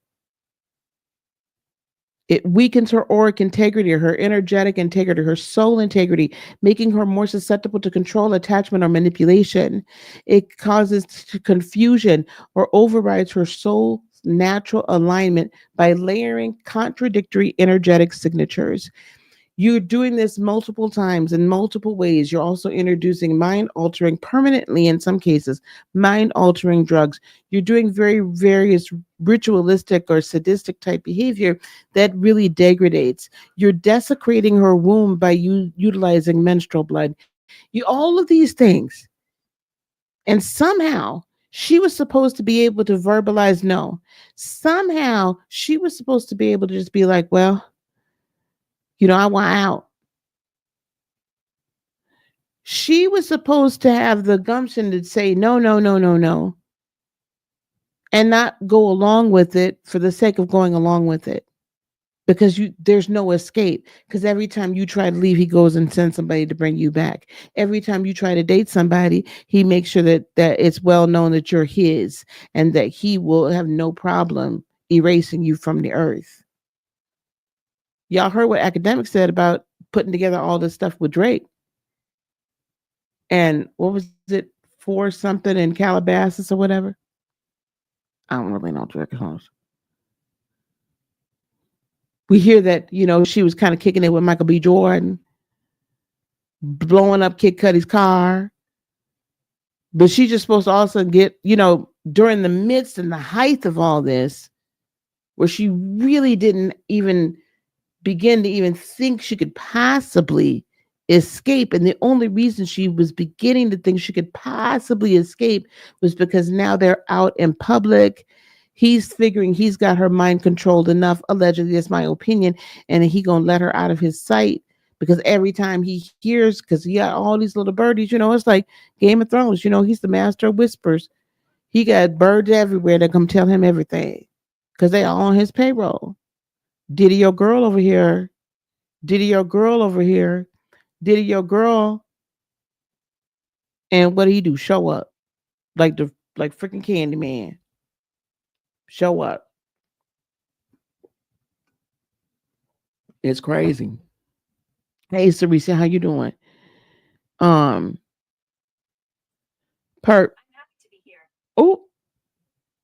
[SPEAKER 1] It weakens her auric integrity, her energetic integrity, her soul integrity, making her more susceptible to control, attachment, or manipulation. It causes confusion or overrides her soul's natural alignment by layering contradictory energetic signatures. You're doing this multiple times in multiple ways. You're also introducing mind altering, permanently in some cases, mind altering drugs. You're doing very various ritualistic or sadistic type behavior that really degrades. You're desecrating her womb by utilizing menstrual blood. All of these things. And somehow she was supposed to be able to verbalize no. Somehow she was supposed to be able to just be like, well, I want out. She was supposed to have the gumption to say no, no, no, no, no, and not go along with it for the sake of going along with it. Because there's no escape. Because every time you try to leave, he goes and sends somebody to bring you back. Every time you try to date somebody, he makes sure that it's well known that you're his, and that he will have no problem erasing you from the earth. Y'all heard what academics said about putting together all this stuff with Drake. And what was it, for something in Calabasas or whatever? I don't really know Drake songs. We hear that, she was kind of kicking it with Michael B. Jordan, blowing up Kid Cudi's car. But she's just supposed to also get, during the midst and the height of all this, where she really didn't even begin to even think she could possibly escape. And the only reason she was beginning to think she could possibly escape was because now they're out in public. He's figuring he's got her mind controlled enough, allegedly, that's my opinion, and he gonna let her out of his sight. Because every time he hears, because he got all these little birdies, it's like Game of Thrones, he's the master of whispers. He got birds everywhere that come tell him everything, because they are on his payroll. Diddy, your girl over here. Diddy, your girl over here. Diddy, your girl. And what do he do? Show up like freaking Candyman. Show up. It's crazy. Hey, Sarisa, how you doing? Um, Perp. Oh,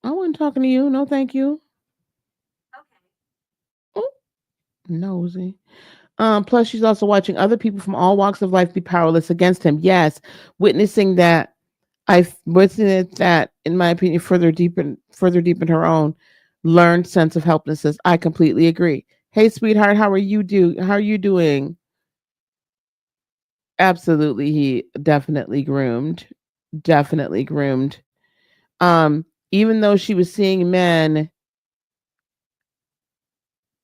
[SPEAKER 1] I wasn't talking to you. No, thank you. Nosy. Plus, she's also watching other people from all walks of life be powerless against him. Yes, witnessing that. I've witnessed that, in my opinion, further deepen her own learned sense of helplessness. I completely agree. Hey, sweetheart, How are you doing? Absolutely, he definitely groomed. Definitely groomed. Even though she was seeing men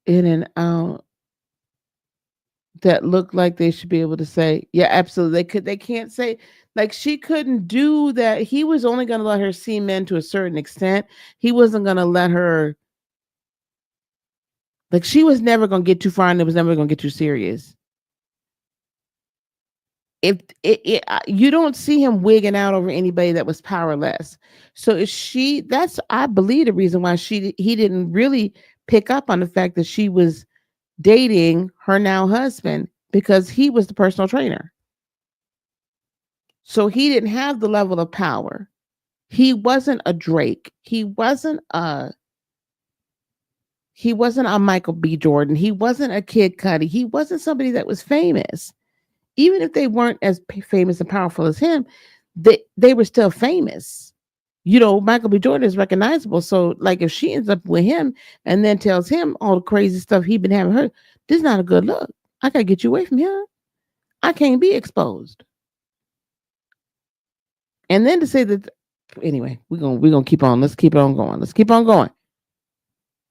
[SPEAKER 1] in and out that looked like they should be able to say, yeah, absolutely. They can't say, like, she couldn't do that. He was only gonna let her see men to a certain extent. He wasn't gonna let her, like, she was never gonna get too far and it was never gonna get too serious. If you don't see him wigging out over anybody that was powerless. So if she that's I believe the reason why he didn't really pick up on the fact that she was dating her now husband, because he was the personal trainer. So he didn't have the level of power. He wasn't a Drake. He wasn't a Michael B. Jordan. He wasn't a Kid Cudi. He wasn't somebody that was famous. Even if they weren't as famous and powerful as him, they were still famous. Michael B. Jordan is recognizable. So, like, if she ends up with him and then tells him all the crazy stuff he's been having her, this is not a good look. I gotta get you away from here. I can't be exposed. And then to say that, anyway, we're gonna keep on. Let's keep on going. Let's keep on going.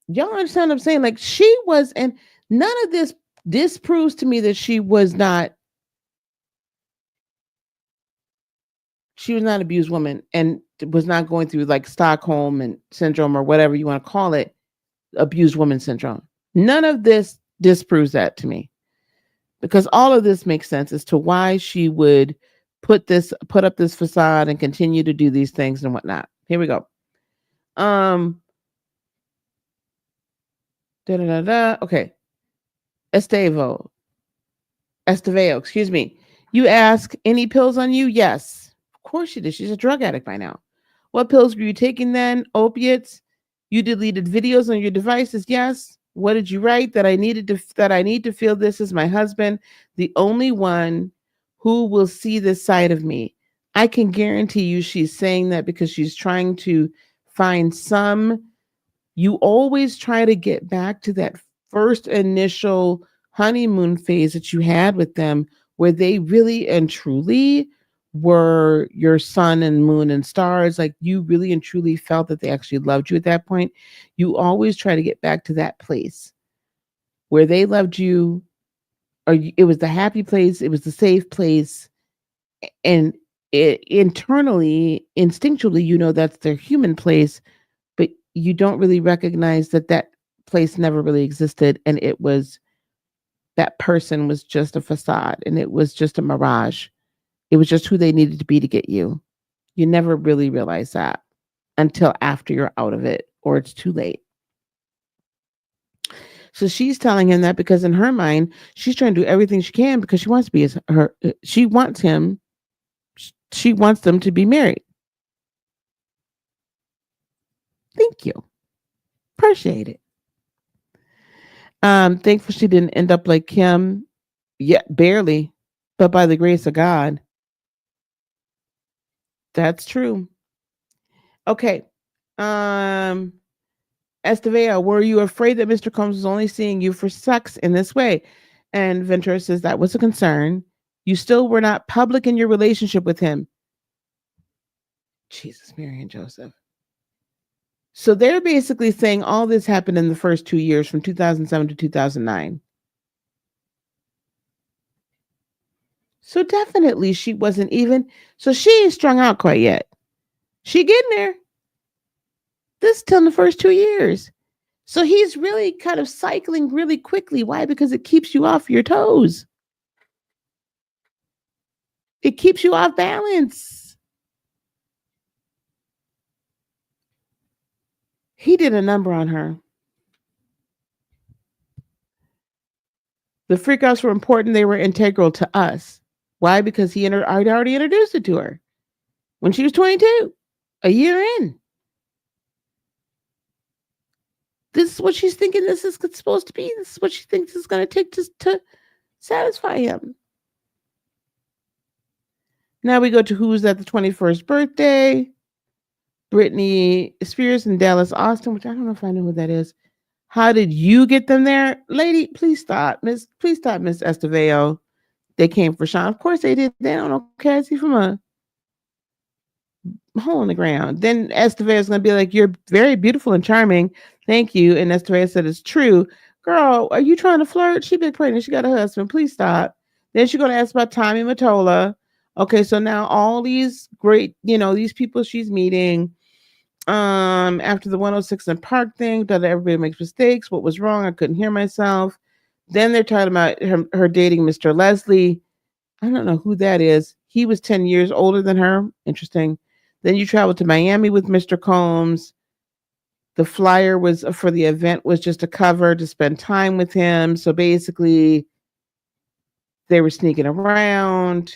[SPEAKER 1] Y'all understand what I'm saying? Like, she was, and none of this disproves to me that she was not an abused woman and was not going through, like, Stockholm and syndrome, or whatever you want to call it, abused woman syndrome. None of this disproves that to me, because all of this makes sense as to why she would put up this facade and continue to do these things and whatnot. Here we go. Okay. Estevo. Esteveo, excuse me. You ask, any pills on you? Yes. Of course she did. She's a drug addict by now. What pills were you taking then? Opiates? You deleted videos on your devices? Yes. What did you write? That I need to feel this is my husband, the only one who will see this side of me. I can guarantee you she's saying that because she's trying to find some. You always try to get back to that first initial honeymoon phase that you had with them, where they really and truly were your sun and moon and stars. Like, you really and truly felt that they actually loved you at that point. You always try to get back to that place where they loved you, or it was the happy place, it was the safe place. And internally, instinctually, that's their human place, but you don't really recognize that place never really existed, and that person was just a facade, and it was just a mirage. It was just who they needed to be to get you. You never really realize that until after you're out of it or it's too late. So she's telling him that because in her mind, she's trying to do everything she can because she wants to be she wants him, she wants them to be married. Thank you. Appreciate it. Thankful she didn't end up like Kim. Yeah, barely, but by the grace of God. That's true. Okay. Um, Estevea, were you afraid that Mr. Combs was only seeing you for sex in this way? And Ventura says that was a concern. You still were not public in your relationship with him. Jesus, Mary and Joseph. So they're basically saying all this happened in the first 2 years, from 2007 to 2009. So definitely she wasn't even, so she ain't strung out quite yet. She getting there. This is still in the first 2 years. So he's really kind of cycling really quickly. Why? Because it keeps you off your toes. It keeps you off balance. He did a number on her. The freakouts were important. They were integral to us. Why? Because I'd already introduced it to her when she was 22, a year in. This is what she's thinking this is supposed to be. This is what she thinks it's going to take to satisfy him. Now we go to who's at the 21st birthday. Britney Spears and Dallas Austin, which I don't know if I know who that is. How did you get them there? Lady, please stop. Please stop, Miss Esteveo. They came for Sean. Of course they did. They don't know Cassie from a hole in the ground. Then Esteveo is going to be like, you're very beautiful and charming. Thank you. And Esteveo said, it's true. Girl, are you trying to flirt? She been pregnant. She got a husband. Please stop. Then she's going to ask about Tommy Mottola. Okay, so now all these great, these people she's meeting, after the 106 and Park thing, that everybody makes mistakes. What was wrong? I couldn't hear myself. Then they're talking about her dating Mr. Leslie. I don't know who that is. He was 10 years older than her. Interesting. Then you traveled to Miami with Mr. Combs. The flyer was for the event was just a cover to spend time with him. So basically, they were sneaking around.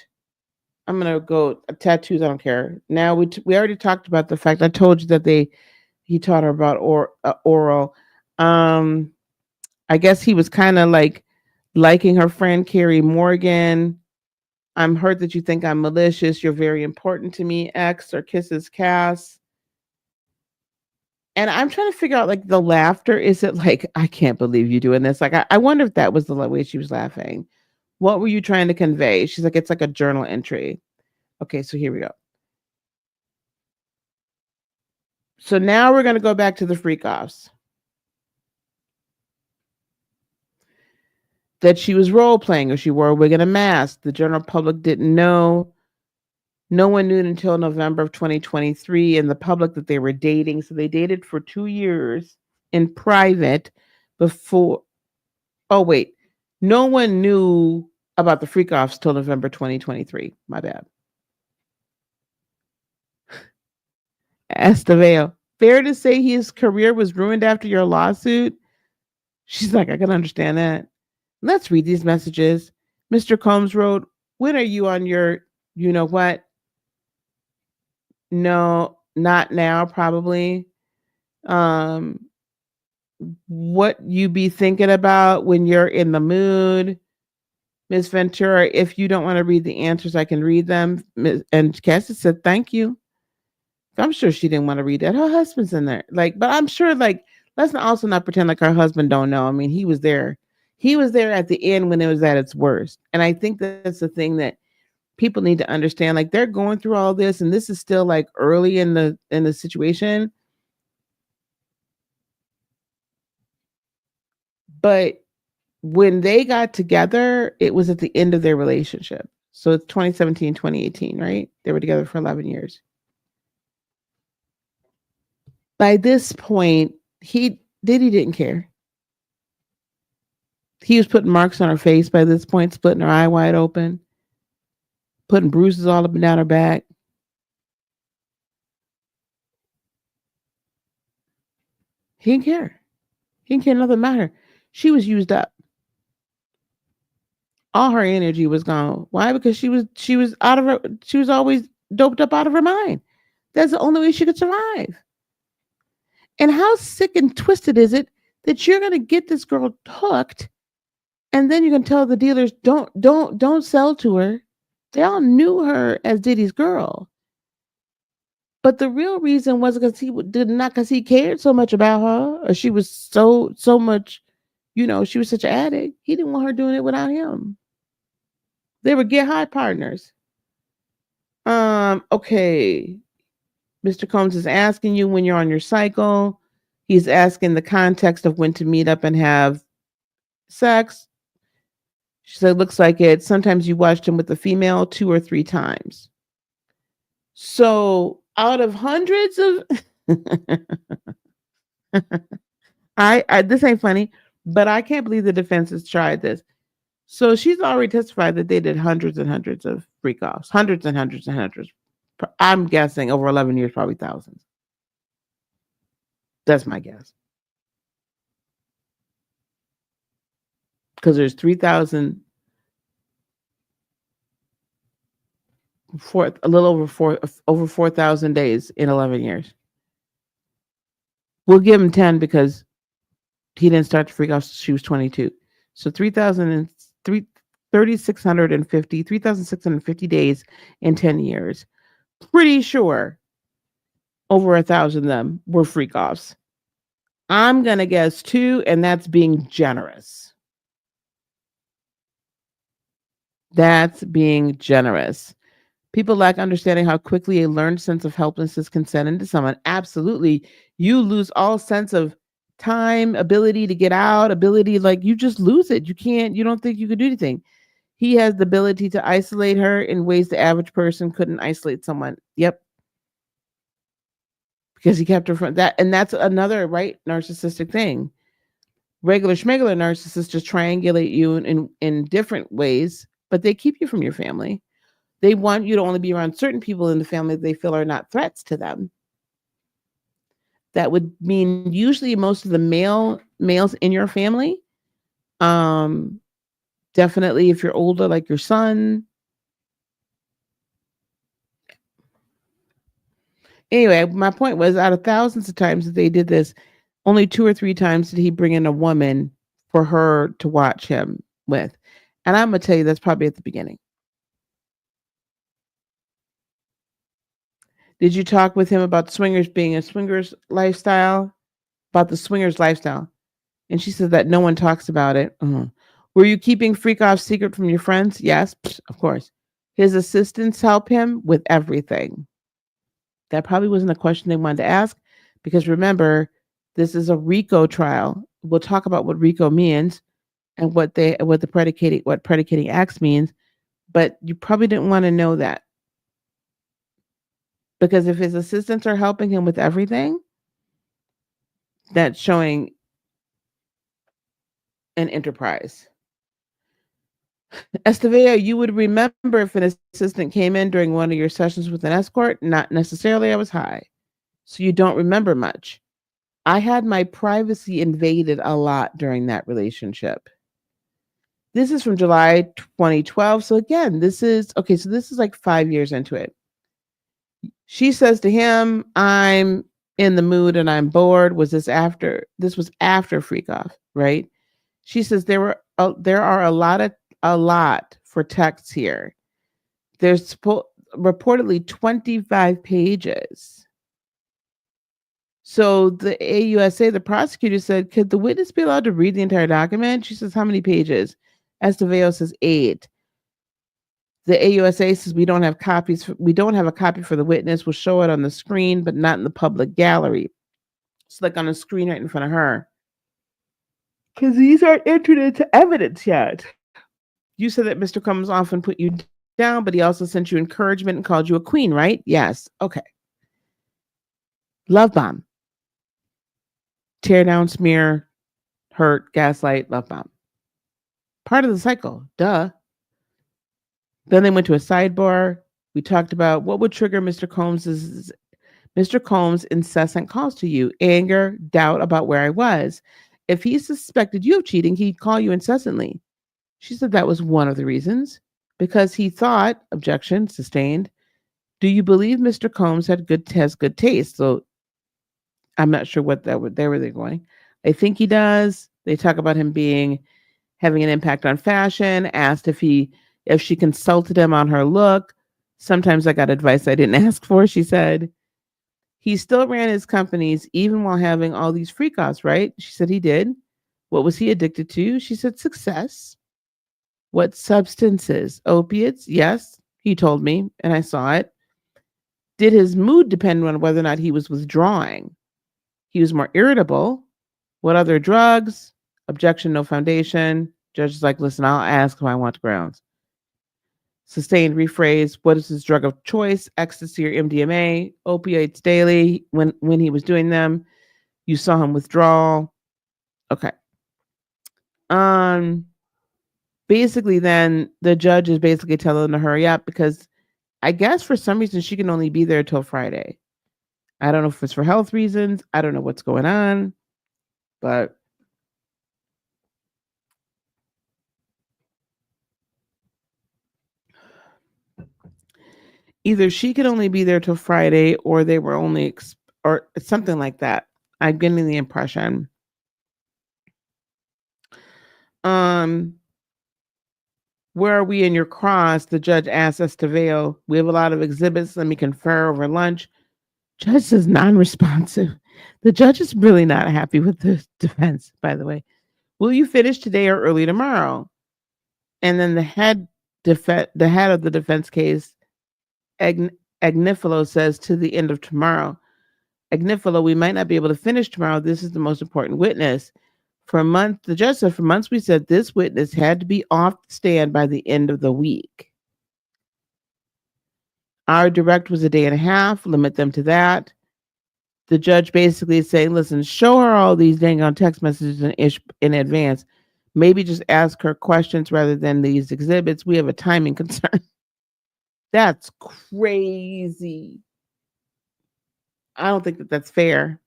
[SPEAKER 1] I'm gonna go tattoos. I don't care. Now we already talked about the fact. I told you that he taught her about oral. I guess he was kind of like liking her friend Carrie Morgan. I'm hurt that you think I'm malicious. You're very important to me. X or kisses Cass. And I'm trying to figure out like the laughter. Is it like, I can't believe you doing this? Like, I wonder if that was the way she was laughing. What were you trying to convey? She's like, it's like a journal entry. Okay, so here we go. So now we're going to go back to the freak offs. That she was role playing or she wore a wig and a mask. The general public didn't know. No one knew until November of 2023 in the public that they were dating. So they dated for 2 years in private before. Oh, wait. No one knew about the freak offs till November 2023. My bad. Esteveo. Fair to say his career was ruined after your lawsuit? She's like, I can understand that. Let's read these messages. Mr. Combs wrote, when are you on your, you know what? No, not now, probably. What you be thinking about when you're in the mood. Miss Ventura, if you don't want to read the answers, I can read them. And Cassie said, thank you. I'm sure she didn't want to read that. Her husband's in there. Like, but I'm sure, like, let's also not pretend like her husband don't know. I mean, he was there. He was there at the end when it was at its worst. And I think that's the thing that people need to understand. Like, they're going through all this, and this is still like early in the situation. But when they got together, it was at the end of their relationship. So it's 2017, 2018, right? They were together for 11 years. By this point, Diddy didn't care. He was putting marks on her face by this point, splitting her eye wide open, putting bruises all up and down her back. He didn't care. He didn't care nothing about her. She was used up. All her energy was gone. Why? Because she was out of her. She was always doped up out of her mind. That's the only way she could survive. And how sick and twisted is it that you're going to get this girl hooked, and then you're going to tell the dealers don't sell to her. They all knew her as Diddy's girl, but the real reason was because he cared so much about her, or she was so much, she was such an addict. He didn't want her doing it without him. They were get high partners. Okay. Mr. Combs is asking you when you're on your cycle. He's asking the context of when to meet up and have sex. She said, looks like it. Sometimes you watched him with the female 2 or 3 times. So out of hundreds of, I this ain't funny, but I can't believe the defense has tried this. So she's already testified that they did hundreds and hundreds of freak offs, hundreds and hundreds and hundreds. I'm guessing over 11 years, probably thousands. That's my guess. Because there's 3,000, a little over 4,000 days in 11 years. We'll give them 10 because He didn't start to freak out till she was 22. So 3,650 days in 10 years. Pretty sure over 1,000 of them were freak offs. I'm going to guess 2, and that's being generous. That's being generous. People lack understanding how quickly a learned sense of helplessness can set into someone. Absolutely. You lose all sense of time, ability to get out, ability, like you just lose it. You don't think you could do anything. He has the ability to isolate her in ways the average person couldn't isolate someone. Yep. Because he kept her from that. And that's another, right, narcissistic thing. Regular schmegular narcissists just triangulate you in different ways, but they keep you from your family. They want you to only be around certain people in the family that they feel are not threats to them. That would mean usually most of the males in your family. Definitely if you're older, like your son. Anyway, my point was, out of thousands of times that they did this, only 2 or 3 times did he bring in a woman for her to watch him with. And I'm going to tell you, that's probably at the beginning. Did you talk with him about swingers being a swingers lifestyle? About the swingers lifestyle? And she said that no one talks about it. Were you keeping freak off secret from your friends? Yes, of course. His assistants help him with everything. That probably wasn't a question they wanted to ask, because remember, this is a RICO trial. We'll talk about what RICO means and what predicating acts means, but you probably didn't want to know that, because if his assistants are helping him with everything, that's showing an enterprise. Estevea, you would remember if an assistant came in during one of your sessions with an escort. Not necessarily. I was high, so you don't remember much. I had my privacy invaded a lot during that relationship. This is from July 2012. So again, this is like 5 years into it. She says to him, I'm in the mood and I'm bored. This was after freak off, right? She says there are a lot for texts here. There's reportedly 25 pages. So the AUSA, the prosecutor, said, could the witness be allowed to read the entire document? She says, how many pages? Esteveo says 8. The AUSA says, we don't have a copy for the witness. We'll show it on the screen, but not in the public gallery. It's like on a screen right in front of her. Because these aren't entered into evidence yet. You said that Mr. Combs often put you down, but he also sent you encouragement and called you a queen, right? Yes. Okay. Love bomb. Tear down, smear, hurt, gaslight, love bomb. Part of the cycle. Duh. Then they went to a sidebar. We talked about what would trigger Mr. Combs' incessant calls to you. Anger, doubt about where I was. If he suspected you of cheating, he'd call you incessantly. She said that was one of the reasons. Because he thought, objection, sustained, do you believe Mr. Combs has good taste? So I'm not sure where they're going. I think he does. They talk about him having an impact on fashion, asked if she consulted him on her look. Sometimes I got advice I didn't ask for, she said. He still ran his companies even while having all these freak offs, right? She said he did. What was he addicted to? She said success. What substances? Opiates? Yes, he told me, and I saw it. Did his mood depend on whether or not he was withdrawing? He was more irritable. What other drugs? Objection, no foundation. Judge is like, listen, I'll ask if I want grounds. Sustained, rephrase, what is his drug of choice? Ecstasy or MDMA? Opioids daily when he was doing them. You saw him withdraw. Okay. Basically then the judge is basically telling her to hurry up, because I guess for some reason she can only be there till Friday. I don't know if it's for health reasons. I don't know what's going on, but either she could only be there till Friday, or they were only or something like that. I'm getting the impression. Where are we in your cross? The judge asked us to veil. We have a lot of exhibits. Let me confer over lunch. Judge is non-responsive. The judge is really not happy with the defense, by the way. Will you finish today or early tomorrow? And then the head of the defense case, Agnifilo, says to the end of tomorrow. Agnifilo, we might not be able to finish tomorrow. This is the most important witness. For a month, the judge said, for months we said this witness had to be off the stand by the end of the week. Our direct was a day and a half, limit them to that. The judge basically is saying, listen, show her all these dang on text messages in advance. Maybe just ask her questions rather than these exhibits. We have a timing concern. That's crazy. I don't think that that's fair.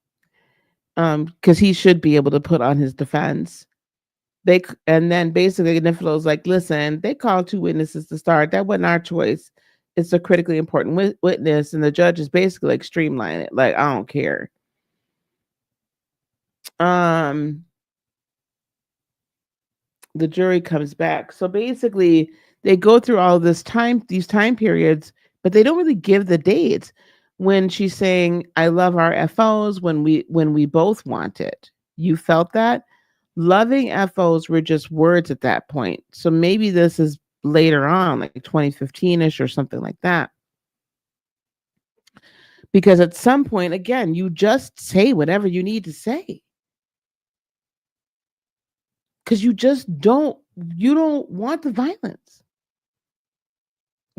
[SPEAKER 1] Because he should be able to put on his defense. And then basically Nifilo's like, listen, they called 2 witnesses to start. That wasn't our choice. It's a critically important witness, and the judge is basically like streamline it. Like, I don't care. The jury comes back. So basically, they go through all these time periods, but they don't really give the dates. When she's saying, I love our FOs when we both want it. You felt that? Loving FOs were just words at that point. So maybe this is later on, like 2015-ish or something like that. Because at some point, again, you just say whatever you need to say. Because you don't want the violence.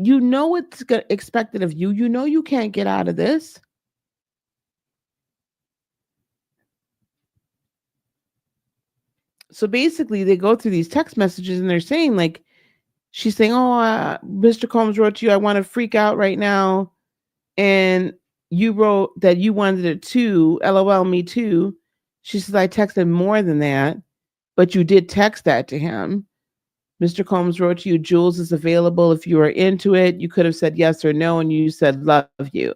[SPEAKER 1] You know what's expected of you. You know you can't get out of this. So basically, they go through these text messages and they're saying, like, she's saying, oh, Mr. Combs wrote to you, I want to freak out right now. And you wrote that you wanted it too. LOL, me too. She says, I texted more than that, but you did text that to him. Mr. Combs wrote to you, Jules is available if you are into it. You could have said yes or no, and you said love you.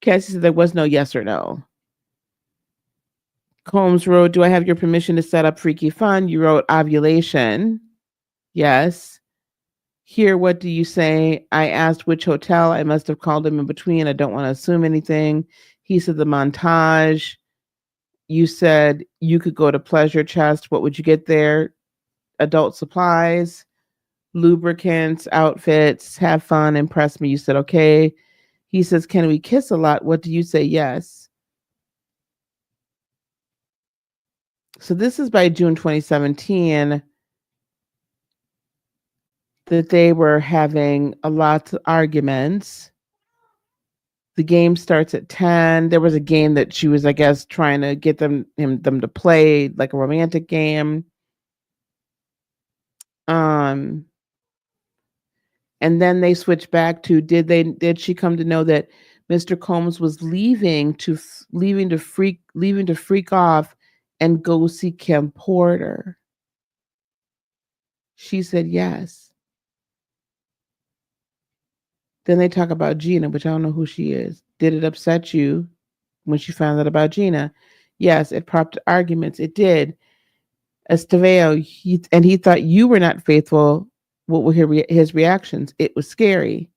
[SPEAKER 1] Cassie said there was no yes or no. Combs wrote, do I have your permission to set up Freaky Fun? You wrote ovulation. Yes. Here, what do you say? I asked which hotel. I must have called him in between. I don't want to assume anything. He said the Montage. You said you could go to Pleasure Chest. What would you get there? Adult supplies, lubricants, outfits, have fun, impress me. You said, okay. He says, can we kiss a lot? What do you say? Yes. So this is by June 2017 that they were having a lot of arguments. The game starts at 10. There was a game that she was, I guess, trying to get them to play, like a romantic game. And then they switched back to did she come to know that Mr. Combs was leaving to freak off and go see Kim Porter? She said yes. Then they talk about Gina, which I don't know who she is. Did it upset you when she found out about Gina? Yes, it prompted arguments. It did. Estevao, he thought you were not faithful. What were his reactions? It was scary.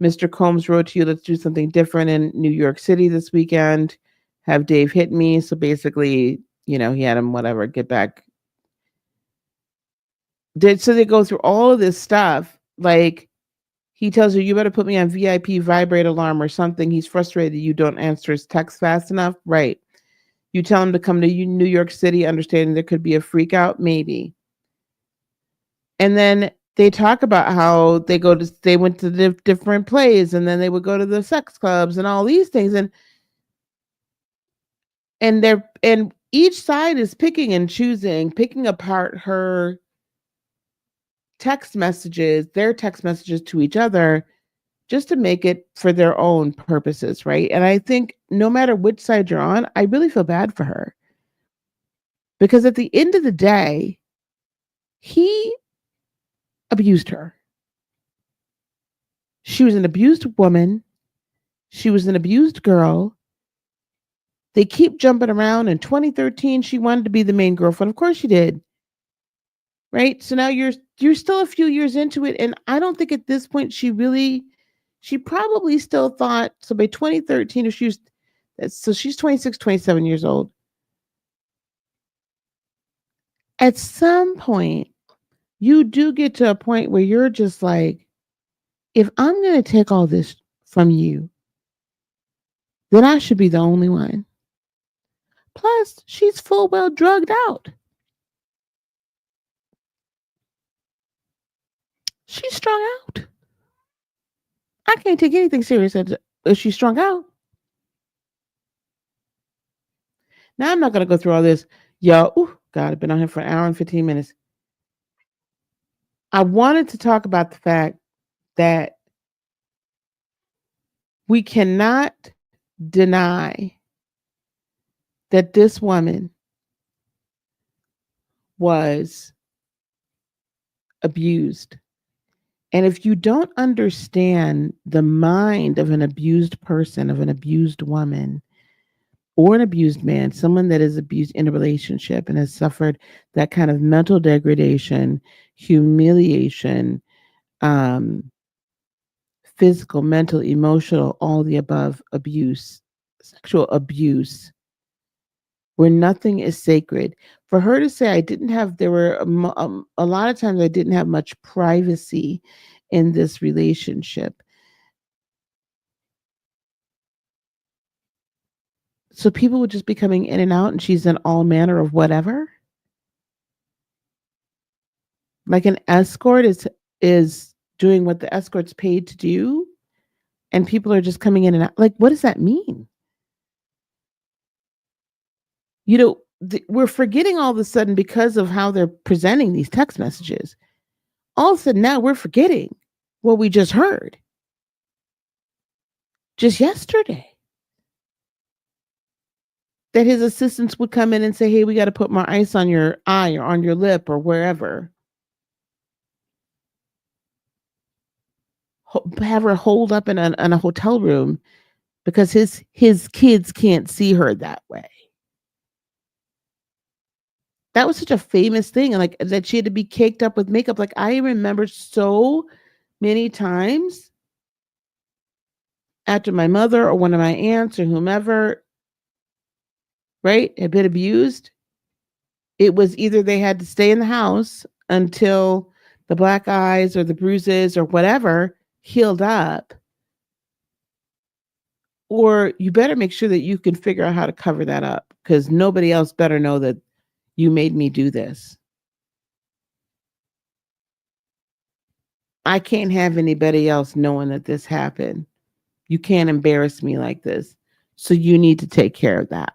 [SPEAKER 1] Mr. Combs wrote to you, let's do something different in New York City this weekend. Have Dave hit me. So basically, he had him, whatever, get back. So they go through all of this stuff. Like, he tells you better put me on VIP vibrate alarm or something. He's frustrated you don't answer his text fast enough. Right. You tell him to come to New York City, understanding there could be a freak out, maybe. And then they talk about how they went to different plays, and then they would go to the sex clubs and all these things. And each side is picking and choosing, picking apart their text messages to each other, just to make it for their own purposes, right? And I think no matter which side you're on, I really feel bad for her. Because at the end of the day, he abused her. She was an abused woman. She was an abused girl. They keep jumping around. In 2013, she wanted to be the main girlfriend. Of course she did. Right? So now you're still a few years into it, and I don't think at this point she probably still thought, so by 2013, if she was, so she's 26, 27 years old. At some point, you do get to a point where you're just like, if I'm going to take all this from you, then I should be the only one. Plus, she's full well drugged out. She's strung out. I can't take anything serious if she's strung out. Now, I'm not going to go through all this. Yo, God, I've been on here for an hour and 15 minutes. I wanted to talk about the fact that we cannot deny that this woman was abused. And if you don't understand the mind of an abused person, of an abused woman, or an abused man, someone that is abused in a relationship and has suffered that kind of mental degradation, humiliation, physical, mental, emotional, all the above abuse, sexual abuse, where nothing is sacred. For her to say, there were a lot of times I didn't have much privacy in this relationship. So people would just be coming in and out, and she's in all manner of whatever. Like an escort is doing what the escort's paid to do, and people are just coming in and out. Like, what does that mean? You know, we're forgetting all of a sudden because of how they're presenting these text messages. All of a sudden now we're forgetting what we just heard just yesterday. That his assistants would come in and say, hey, we got to put more ice on your eye or on your lip or wherever. Have her hold up in a hotel room because his kids can't see her that way. That was such a famous thing, and like that she had to be caked up with makeup. Like I remember so many times after my mother or one of my aunts or whomever, right, had been abused, it was either they had to stay in the house until the black eyes or the bruises or whatever healed up, or you better make sure that you can figure out how to cover that up because nobody else better know that you made me do this. I can't have anybody else knowing that this happened. You can't embarrass me like this. So you need to take care of that.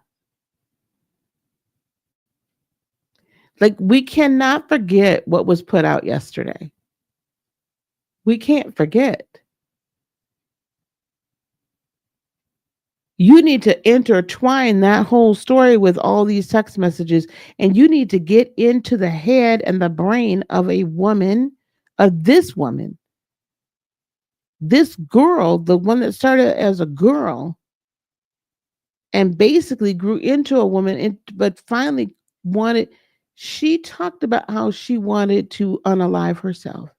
[SPEAKER 1] Like, we cannot forget what was put out yesterday. We can't forget. You need to intertwine that whole story with all these text messages, and you need to get into the head and the brain of a woman, of this woman, this girl, the one that started as a girl and basically grew into a woman, but finally she talked about how she wanted to unalive herself.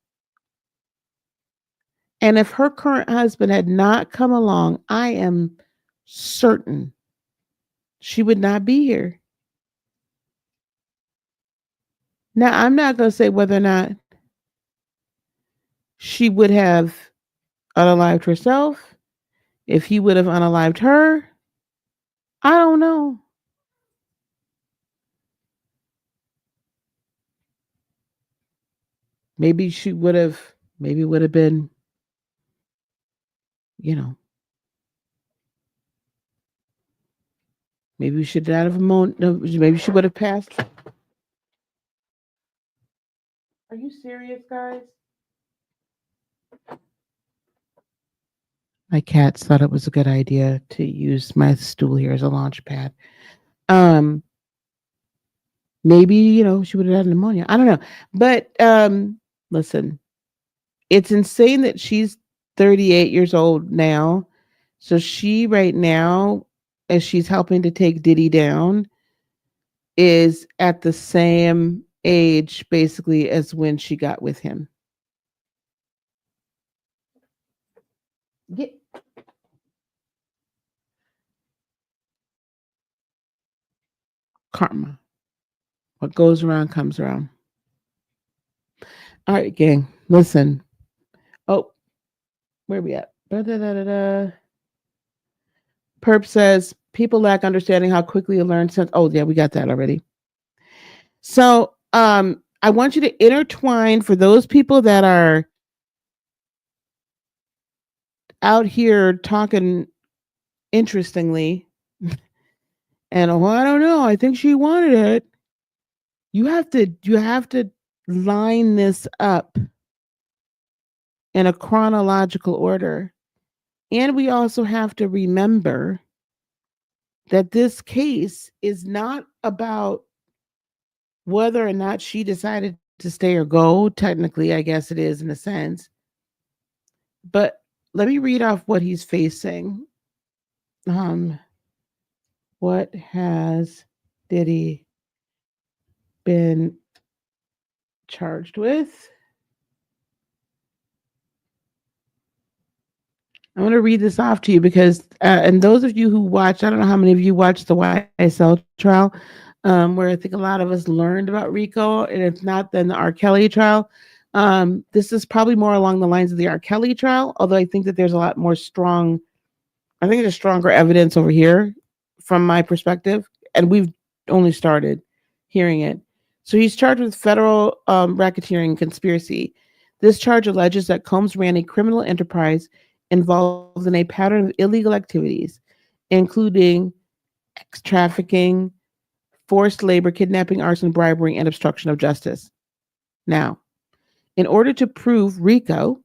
[SPEAKER 1] And if her current husband had not come along, I am certain she would not be here. Now, I'm not going to say whether or not she would have unalived herself, if he would have unalived her. I don't know. Maybe would have been, you know, maybe we should have maybe she would have passed. Are you serious, guys? My cats thought it was a good idea to use my stool here as a launch pad. Maybe, she would have had pneumonia. I don't know. But listen, it's insane that she's 38 years old now. So she right now as she's helping to take Diddy down is at the same age basically as when she got with him. Get karma. What goes around comes around. All right, gang. Listen. Oh, where we at? Da-da-da-da-da. Perp says people lack understanding how quickly you learn sense. Oh, yeah, we got that already. So I want you to intertwine for those people that are out here talking interestingly. And oh, I don't know. I think she wanted it. You have to line this up in a chronological order. And we also have to remember that this case is not about whether or not she decided to stay or go. Technically, I guess it is in a sense. But let me read off what he's facing. What has Diddy been charged with? I'm going to read this off to you because, and those of you who watched, I don't know how many of you watched the YSL trial, where I think a lot of us learned about Rico, and if not, then the R. Kelly trial. This is probably more along the lines of the R. Kelly trial, although I think that there's a lot more I think there's stronger evidence over here from my perspective, and we've only started hearing it. So he's charged with federal racketeering conspiracy. This charge alleges that Combs ran a criminal enterprise involved in a pattern of illegal activities, including trafficking, forced labor, kidnapping, arson, bribery, and obstruction of justice. Now, in order to prove RICO,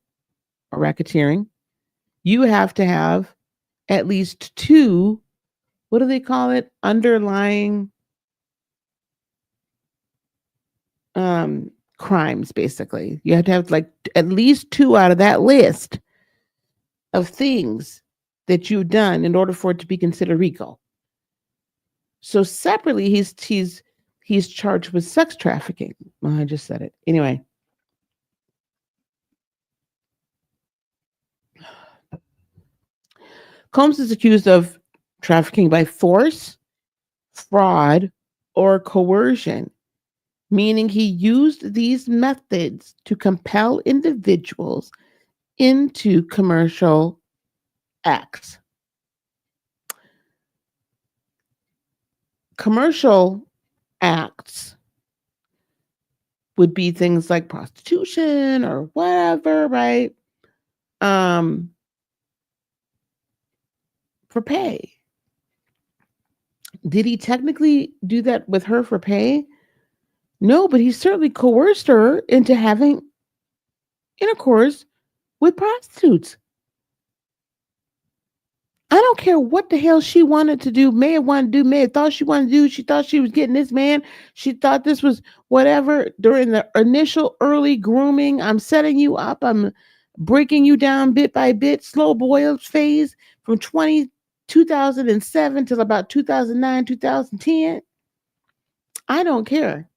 [SPEAKER 1] or racketeering, you have to have at least two, what do they call it? Underlying crimes, basically. You have to have like at least two out of that list of things that you've done in order for it to be considered RICO. So separately, he's charged with sex trafficking. Well, I just said it. Anyway. Combs is accused of trafficking by force, fraud, or coercion, meaning he used these methods to compel individuals into commercial acts. Commercial acts would be things like prostitution or whatever, right? For pay. Did he technically do that with her for pay? No, but he certainly coerced her into having intercourse with prostitutes. I don't care what the hell she wanted to do, may have wanted to do, may have thought she wanted to do. She thought she was getting this man. She thought this was whatever. During the initial early grooming, I'm setting you up. I'm breaking you down bit by bit, slow boil phase from 2007 till about 2009, 2010. I don't care.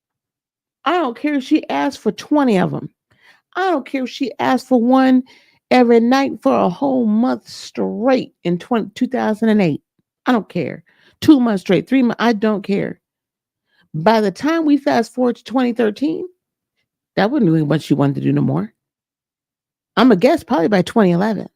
[SPEAKER 1] I don't care if she asked for 20 of them. I don't care if she asked for one every night for a whole month straight in 2008. I don't care. 2 months straight, 3 months. I don't care. By the time we fast forward to 2013, that wasn't really what she wanted to do no more. I'm going to guess probably by 2011.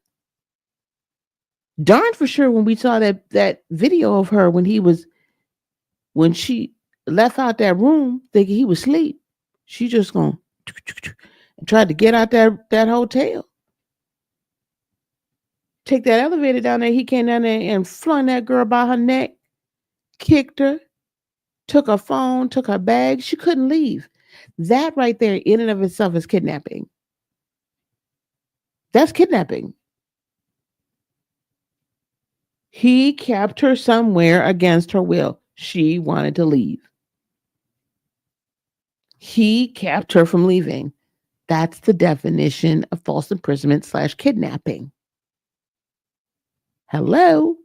[SPEAKER 1] Darn for sure when we saw that video of her when she left out that room thinking he was asleep, she just going and tried to get out that hotel. Take that elevator down there. He came down there and flung that girl by her neck, kicked her, took her phone, took her bag. She couldn't leave. That right there in and of itself is kidnapping. That's kidnapping. He kept her somewhere against her will. She wanted to leave. He kept her from leaving. That's the definition of false imprisonment / kidnapping. Hello?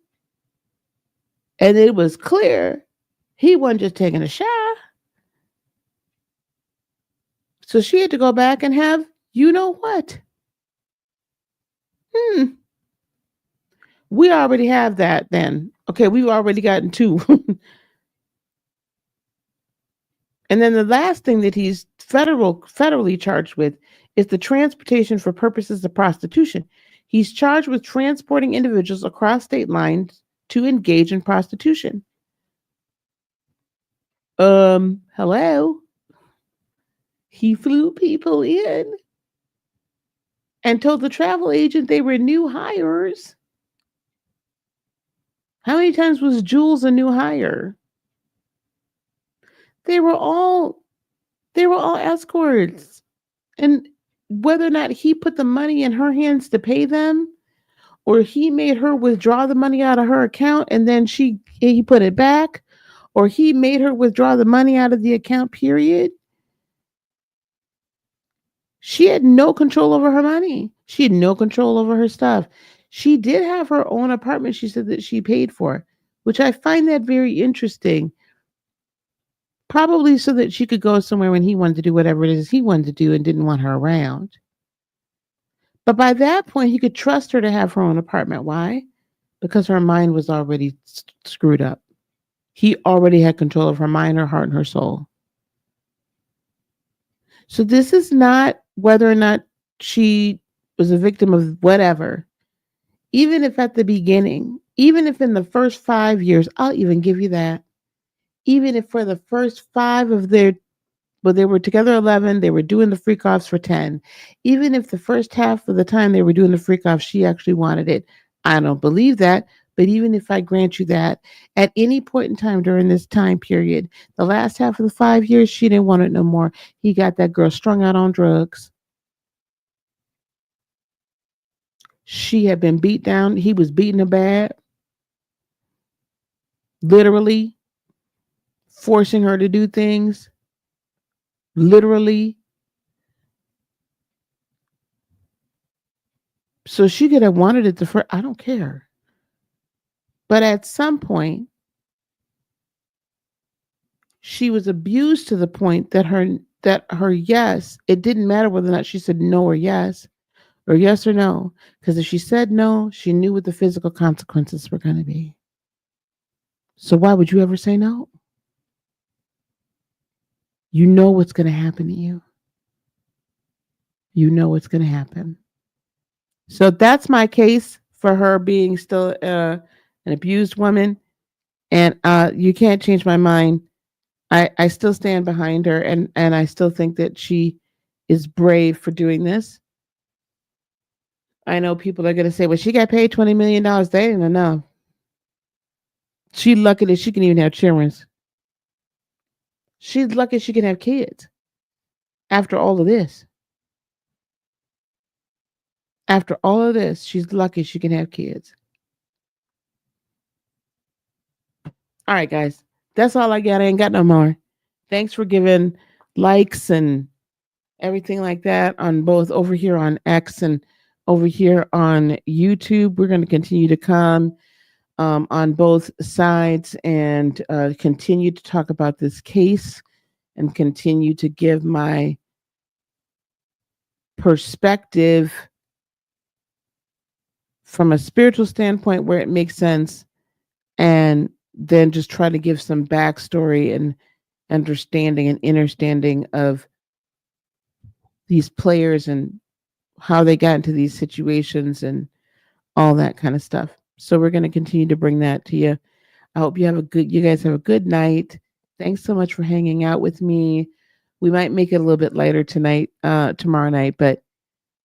[SPEAKER 1] And it was clear he wasn't just taking a shower. So she had to go back and have you know what. We already have that then. Okay, we've already gotten two. And then the last thing that he's federally charged with is the transportation for purposes of prostitution. He's charged with transporting individuals across state lines to engage in prostitution. Hello? He flew people in and told the travel agent they were new hires. How many times was Jules a new hire? They were all escorts. And whether or not he put the money in her hands to pay them, or he made her withdraw the money out of her account and then he put it back, or he made her withdraw the money out of the account, period. She had no control over her money. She had no control over her stuff. She did have her own apartment, she said, that she paid for, which I find that very interesting. Probably so that she could go somewhere when he wanted to do whatever it is he wanted to do and didn't want her around. But by that point, he could trust her to have her own apartment. Why? Because her mind was already screwed up. He already had control of her mind, her heart, and her soul. So this is not whether or not she was a victim of whatever. Even if at the beginning, even if in the first 5 years, I'll even give you that. Even if for the first 5 of their, well, they were together 11, they were doing the freak offs for 10. Even if the first half of the time they were doing the freak off, she actually wanted it. I don't believe that. But even if I grant you that, at any point in time during this time period, the last half of the 5 years, she didn't want it no more. He got that girl strung out on drugs. She had been beat down. He was beating her bad. Literally forcing her to do things. Literally. So she could have wanted it the first. I don't care. But at some point, she was abused to the point that her yes, it didn't matter whether or not she said no or yes or no. Because if she said no, she knew what the physical consequences were going to be. So why would you ever say no? You know what's going to happen to you. You know what's going to happen. So that's my case for her being still an abused woman. And you can't change my mind. I still stand behind her, and I still think that she is brave for doing this. I know people are going to say, well, she got paid $20 million. They didn't enough. She's lucky that she can even have children. She's lucky she can have kids after all of this. After all of this, she's lucky she can have kids. All right, guys. That's all I got. I ain't got no more. Thanks for giving likes and everything like that on both over here on X and over here on YouTube. We're going to continue to come on both sides and continue to talk about this case and continue to give my perspective from a spiritual standpoint where it makes sense, and then just try to give some backstory and understanding and understanding of these players and how they got into these situations and all that kind of stuff. So we're going to continue to bring that to you. I hope you guys have a good night. Thanks so much for hanging out with me. We might make it a little bit later tomorrow night, but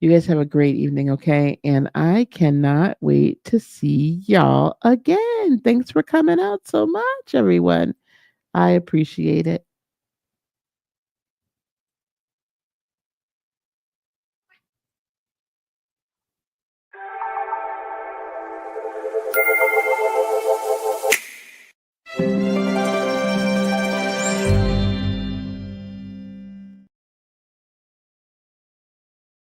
[SPEAKER 1] you guys have a great evening, okay? And I cannot wait to see y'all again. Thanks for coming out so much, everyone. I appreciate it.